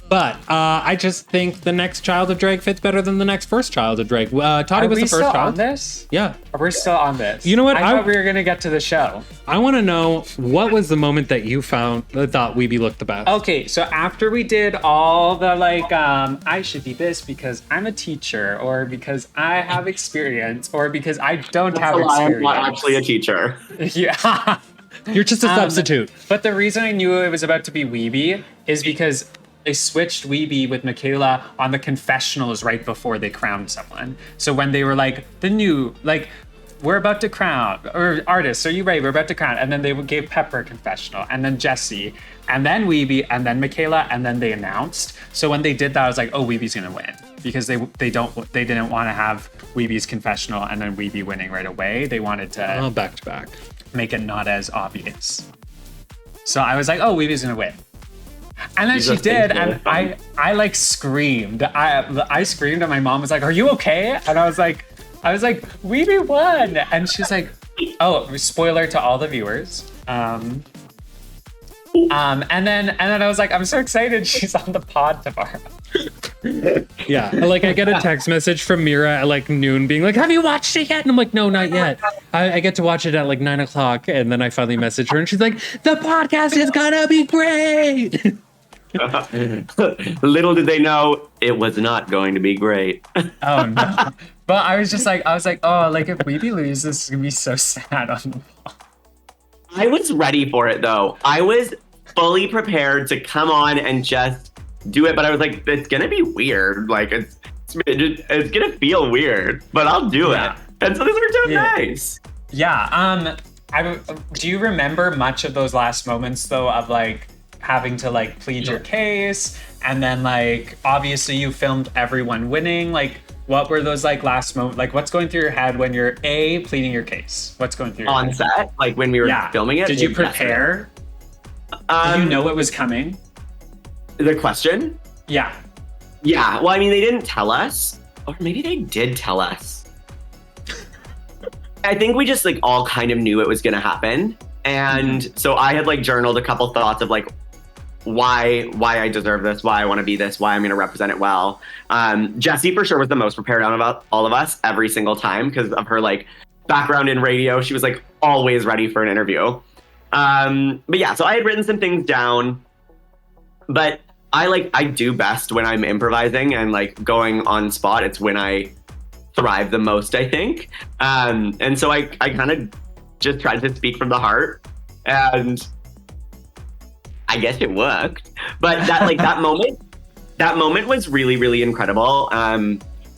But I just think the next child of drag fits better than the next first child of drag. Toddy was the first child. On this? Yeah. We're still on this. You know what? I thought we were gonna get to the show. I want to know, what was the moment that you thought Weebee looked the best? Okay, so after we did all the like, I should be this because I'm a teacher, or because I have experience, or because I don't have experience. I'm not actually a teacher. Yeah. You're just a substitute. But the reason I knew it was about to be Weebee is because they switched Weebee with Michaela on the confessionals right before they crowned someone. So when they were like, we're about to crown, or artists, are you ready? We're about to crown. And then they gave Pepper a confessional, and then Jessie, and then Weebee, and then Michaela, and then they announced. So when they did that, I was like, oh, Weebee's gonna win. Because they didn't want to have Weebee's confessional and then Weebee winning right away. They wanted to Back to back. make it not as obvious. So I was like, oh, Weebee's gonna win. And then she did, and I like screamed. I screamed, and my mom was like, "Are you okay?" And I was like, "Weebee won!" And she's like, "Oh, spoiler to all the viewers." And then I was like, "I'm so excited! She's on the pod tomorrow." Yeah, like I get a text message from Mira at like noon, being like, "Have you watched it yet?" And I'm like, "No, not yet." I get to watch it at like 9 o'clock, and then I finally message her, and she's like, "The podcast is gonna be great." Little did they know it was not going to be great. Oh no! But I was like, oh, like if Weebee loses, it's gonna be so sad on the pod. I was ready for it though. I was fully prepared to come on and just do it, but I was like, it's gonna be weird. Like it's gonna feel weird, but I'll do it. And so this worked out nice. Yeah. Do you remember much of those last moments though of like having to like plead your case, and then like obviously you filmed everyone winning? Like what were those like last moments? Like what's going through your head when you're pleading your case? What's going through your head? On set, like when we were filming it. Did you prepare? Did you know it was coming? The question? Yeah. Yeah. Well, I mean, they didn't tell us, or maybe they did tell us. I think we just like all kind of knew it was going to happen. And so I had like journaled a couple thoughts of like why I deserve this, why I want to be this, why I'm going to represent it well. Jessie for sure was the most prepared out of all of us every single time because of her like background in radio. She was like always ready for an interview. But yeah, so I had written some things down, but I do best when I'm improvising and like going on spot. It's when I thrive the most, I think. And so I kind of just tried to speak from the heart, and I guess it worked. But that moment was really, really incredible.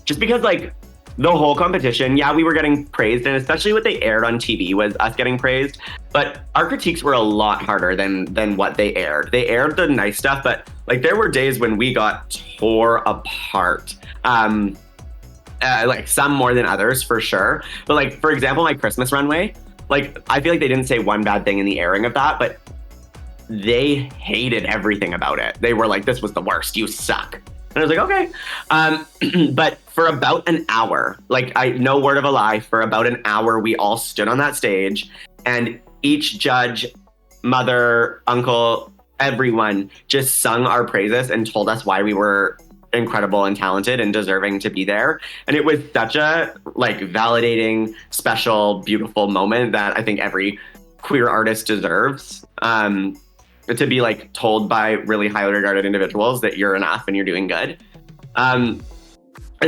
Just because like the whole competition, we were getting praised, and especially what they aired on TV was us getting praised. But our critiques were a lot harder than what they aired. They aired the nice stuff, but like there were days when we got tore apart. Like some more than others for sure. But like, for example, my Christmas runway, like I feel like they didn't say one bad thing in the airing of that, but they hated everything about it. They were like, this was the worst, you suck. And I was like, okay. But for about an hour, like no word of a lie, for about an hour, we all stood on that stage, and each judge, mother, uncle, everyone just sung our praises and told us why we were incredible and talented and deserving to be there. And it was such a like validating, special, beautiful moment that I think every queer artist deserves. To be like told by really highly regarded individuals that you're enough and you're doing good. And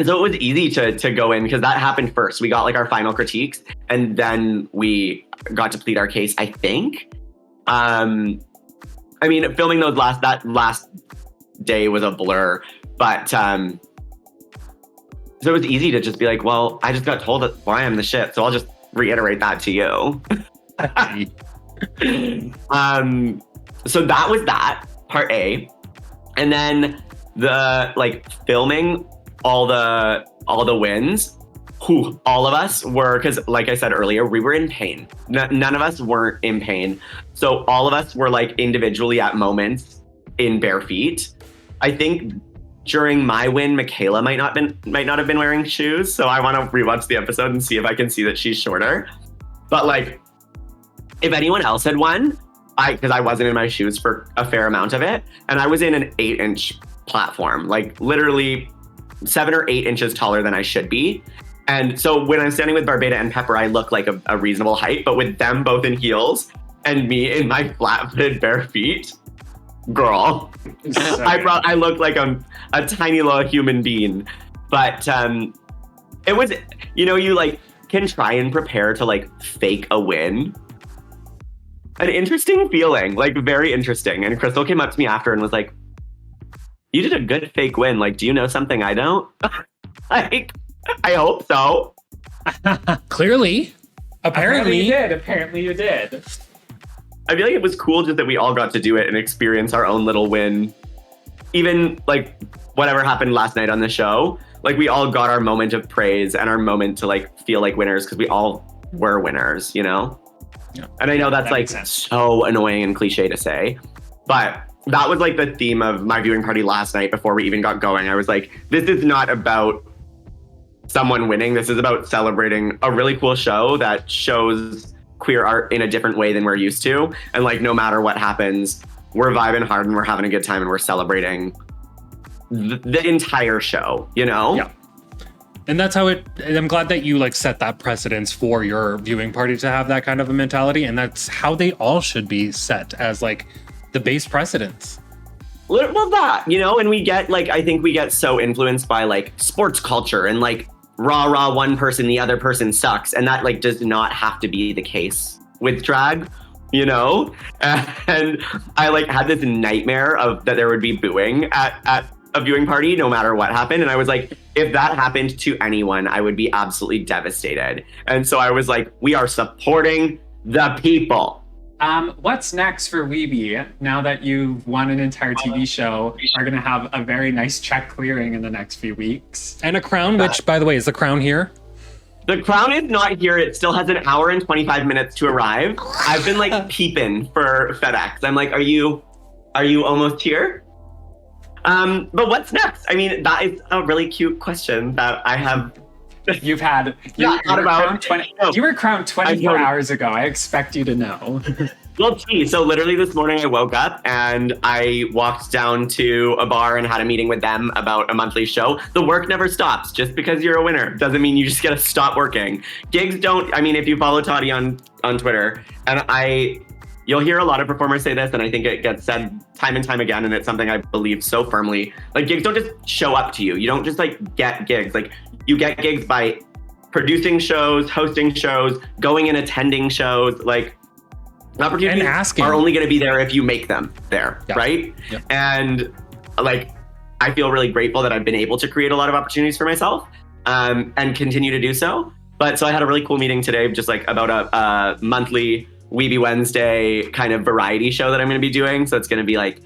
so it was easy to go in because that happened first. We got like our final critiques, and then we got to plead our case, I think. I mean, filming that last day was a blur, but so it was easy to just be like, well, I just got told why I'm the shit, so I'll just reiterate that to you. So that was that, part A. And then the like filming all the wins, all of us were, because like I said earlier, we were in pain. None of us weren't in pain. So all of us were like individually at moments in bare feet. I think during my win, Michaela might not have been wearing shoes. So I want to rewatch the episode and see if I can see that she's shorter. But like, if anyone else had won, because I wasn't in my shoes for a fair amount of it, and I was in an 8-inch platform, like literally 7 or 8 inches taller than I should be. And so when I'm standing with Barbada and Pepper, I look like a reasonable height, but with them both in heels and me in my flat-footed bare feet, girl, I look like a tiny little human being. But it was, you like can try and prepare to like fake a win. An interesting feeling, like very interesting. And Crystal came up to me after and was like, you did a good fake win. Like, do you know something I don't? Like, I hope so. Clearly. Apparently you did. I feel like it was cool just that we all got to do it and experience our own little win. Even like whatever happened last night on the show, like we all got our moment of praise and our moment to like feel like winners because we all were winners, Yeah. And I know that's like so annoying and cliche to say, but that was like the theme of my viewing party last night before we even got going. I was like, this is not about someone winning. This is about celebrating a really cool show that shows queer art in a different way than we're used to. And like, no matter what happens, we're vibing hard and we're having a good time and we're celebrating the entire show, Yeah. And that's how I'm glad that you like set that precedence for your viewing party to have that kind of a mentality. And that's how they all should be set as like the base precedents. Well, that, and we get like, I think we get so influenced by like sports culture and like rah, one person, the other person sucks. And that like does not have to be the case with drag. you know? And I like had this nightmare of that there would be booing at a viewing party no matter what happened. And I was like, if that happened to anyone, I would be absolutely devastated. And so I was like, we are supporting the people. What's next for Weebee now that you've won an entire TV show? Are going to have a very nice check clearing in the next few weeks. And a crown, which, by the way, is the crown here? The crown is not here. It still has an hour and 25 minutes to arrive. I've been like peeping for FedEx. I'm like, are you almost here? But what's next? I mean, that is a really cute question that I have. You've had you were crowned 24 hours ago. I expect you to know. Well, gee, so literally this morning I woke up and I walked down to a bar and had a meeting with them about a monthly show. The work never stops. Just because you're a winner doesn't mean you just gotta stop working. Gigs don't, I mean, if you follow Toddy on Twitter, and you'll hear a lot of performers say this, and I think it gets said time and time again, and it's something I believe so firmly. Like, gigs don't just show up to you. You don't just like get gigs. Like, you get gigs by producing shows, hosting shows, going and attending shows. Like, opportunities are only going to be there if you make them there, right? Yep. And like, I feel really grateful that I've been able to create a lot of opportunities for myself, and continue to do so. But so I had a really cool meeting today, just like about a monthly Weebee Wednesday kind of variety show that I'm going to be doing. So it's going to be like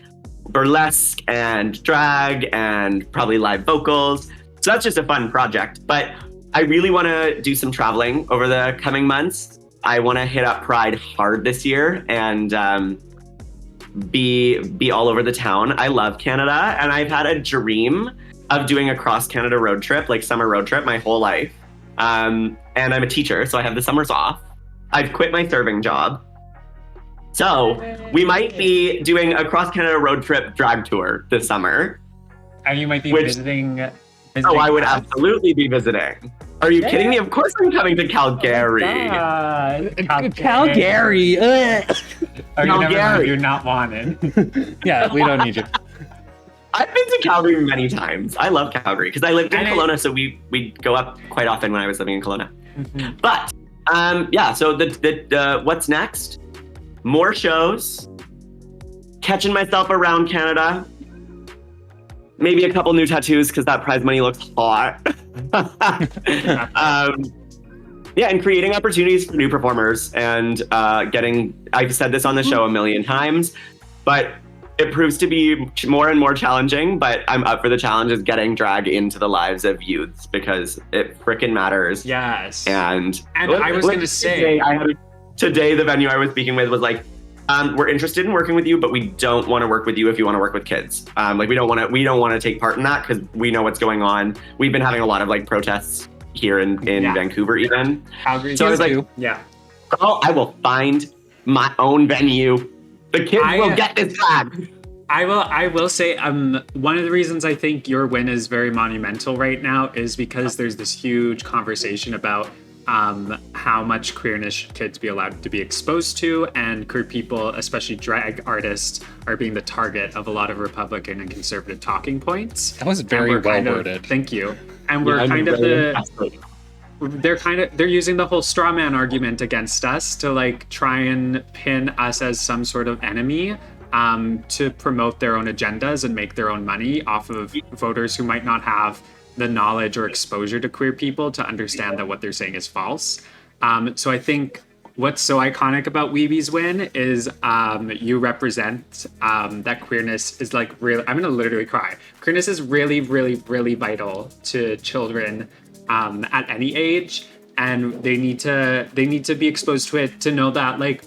burlesque and drag and probably live vocals. So that's just a fun project. But I really want to do some traveling over the coming months. I want to hit up Pride hard this year and be all over the town. I love Canada, and I've had a dream of doing a cross Canada road trip, like summer road trip, my whole life. And I'm a teacher, so I have the summers off. I've quit my serving job. So we might be doing a cross Canada road trip drag tour this summer. And you might be visiting. Oh, I would absolutely be visiting. Are you kidding me? Of course I'm coming to Calgary. Calgary. Calgary. You're not wanted. Yeah, we don't need you. I've been to Calgary many times. I love Calgary because I lived in Kelowna, so we go up quite often when I was living in Kelowna. Mm-hmm. But yeah, so the what's next? More shows, catching myself around Canada. Maybe a couple new tattoos because that prize money looks hot. Yeah, and creating opportunities for new performers and I've said this on the show a million times, but it proves to be more and more challenging, but I'm up for the challenge of getting drag into the lives of youths because it frickin' matters. Yes. And I was going to say... Today, the venue I was speaking with was like, we're interested in working with you, but we don't want to work with you if you want to work with kids. Like we don't want to take part in that because we know what's going on. We've been having a lot of like protests here in Vancouver even. Calgary, so I was like, yeah. Oh, I will find my own venue. The kids will get this back. I will say one of the reasons I think your win is very monumental right now is because there's this huge conversation about how much queerness should kids be allowed to be exposed to, and queer people, especially drag artists, are being the target of a lot of Republican and conservative talking points. That was very well worded. Thank you. And we're kind of they're using the whole straw man argument against us to like try and pin us as some sort of enemy, to promote their own agendas and make their own money off of voters who might not have the knowledge or exposure to queer people to understand that what they're saying is false. So I think what's so iconic about Weebee's win is you represent that queerness is like really, I'm gonna literally cry. Queerness is really, really, really vital to children at any age, and they need to be exposed to it to know that like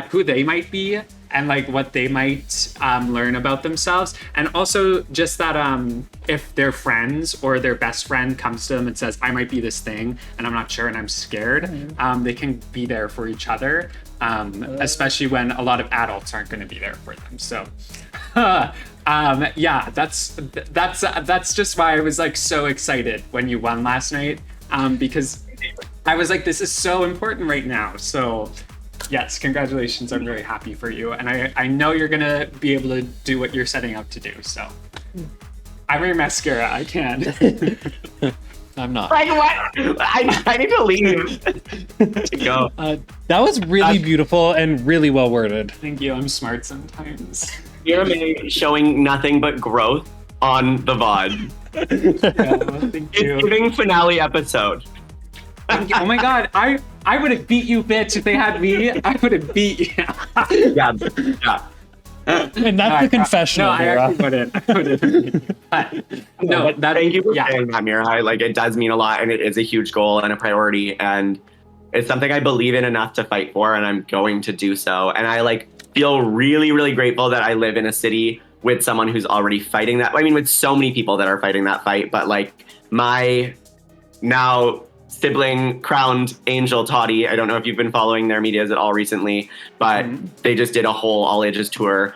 who they might be and like what they might learn about themselves. And also just that if their friends or their best friend comes to them and says, I might be this thing and I'm not sure and I'm scared, they can be there for each other, especially when a lot of adults aren't going to be there for them. So yeah, that's just why I was like so excited when you won last night, because I was like, this is so important right now. So yes, congratulations. I'm very happy for you. And I know you're going to be able to do what you're setting out to do. So I'm your mascara. I can. I'm not. Like what? I need to leave. To go. That was really beautiful and really well worded. Thank you. I'm smart sometimes. Mira May showing nothing but growth on the VOD. Thank It's you. giving finale episode. Thank you. Oh my god, I would have beat you, bitch, if they had me. I would have beat you. Yeah. And that's the confessional, No, I Mira. actually wouldn't. No, that, Thank you for yeah. saying that, Mira. Like, it does mean a lot, and it is a huge goal and a priority, and it's something I believe in enough to fight for, and I'm going to do so. And I feel really, really grateful that I live in a city with someone who's already fighting that. I mean, with so many people that are fighting that fight, but my now sibling crowned angel Toddy, I don't know if you've been following their medias at all recently, but they just did a whole all ages tour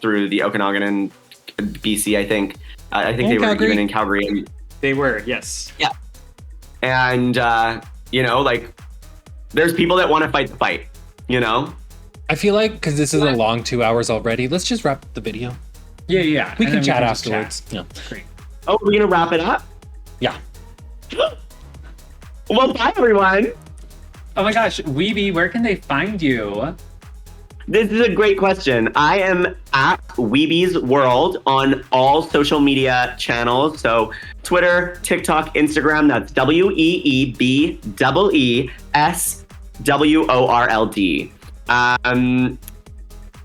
through the Okanagan and BC, I think. I think they Calgary. were even in Calgary. And, They were, yes. yeah. And, there's people that want to fight the fight, I feel like, because this is a long 2 hours already, let's just wrap the video. Yeah. We and can then chat just afterwards. chat. Yeah. Great. Oh, we're going to wrap it up? Yeah. Well, bye, everyone. Oh my gosh, Weebee, where can they find you? This is a great question. I am at Weebee's World on all social media channels. So Twitter, TikTok, Instagram, that's WeeBeesWorld.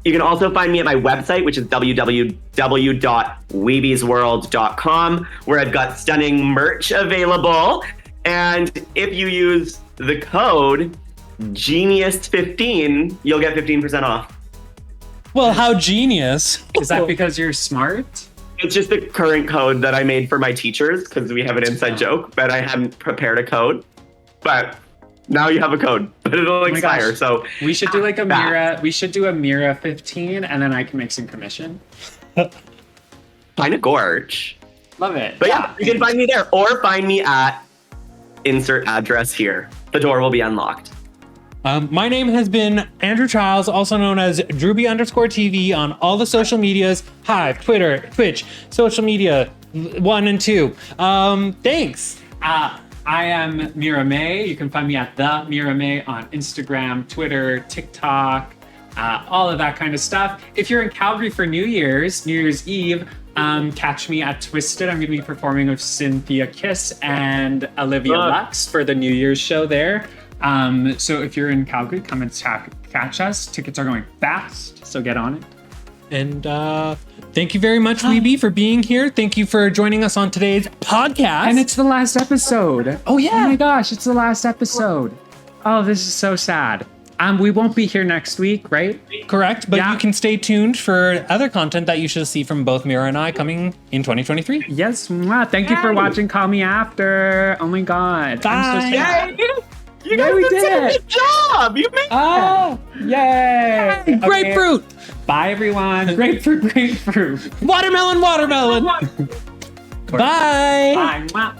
You can also find me at my website, which is www.weebeesworld.com, where I've got stunning merch available. And if you use the code Genius15, you'll get 15% off. Well, how genius. Is that because you're smart? It's just the current code that I made for my teachers because we have an inside joke, but I hadn't prepared a code. But now you have a code, but it'll expire. gosh. So We should do like a that. Mira. We should do a Mira 15, and then I can make some commission. kind of gorge. Love it. But yeah, you can find me there or find me at insert address here. The door will be unlocked. My name has been Andrew Childs, also known as Drewby_TV on all the social medias. Hive, Twitter, Twitch, social media 1 and 2. Thanks. I am Mira May. You can find me at the Mira May on Instagram, Twitter, TikTok, all of that kind of stuff. If you're in Calgary for New Year's Eve, catch me at Twisted. I'm going to be performing with Cynthia Kiss and Olivia Lux for the New Year's show there. So if you're in Calgary, come and catch us. Tickets are going fast, so get on it. And thank you very much, Weebee, for being here. Thank you for joining us on today's podcast. And it's the last episode. Oh, yeah. Oh my gosh, it's the last episode. Oh, this is so sad. We won't be here next week, right? correct, but Yeah. you can stay tuned for other content that you should see from both Mira and I coming in 2023. Yes. Mwah. Thank you for watching Call Me After. Oh my god. I'm so Bye. sad. You guys we did did such a it. good job. You made Oh, yay. Okay. Grapefruit, Bye, everyone. Grapefruit. watermelon. Bye. Bye. Mwah.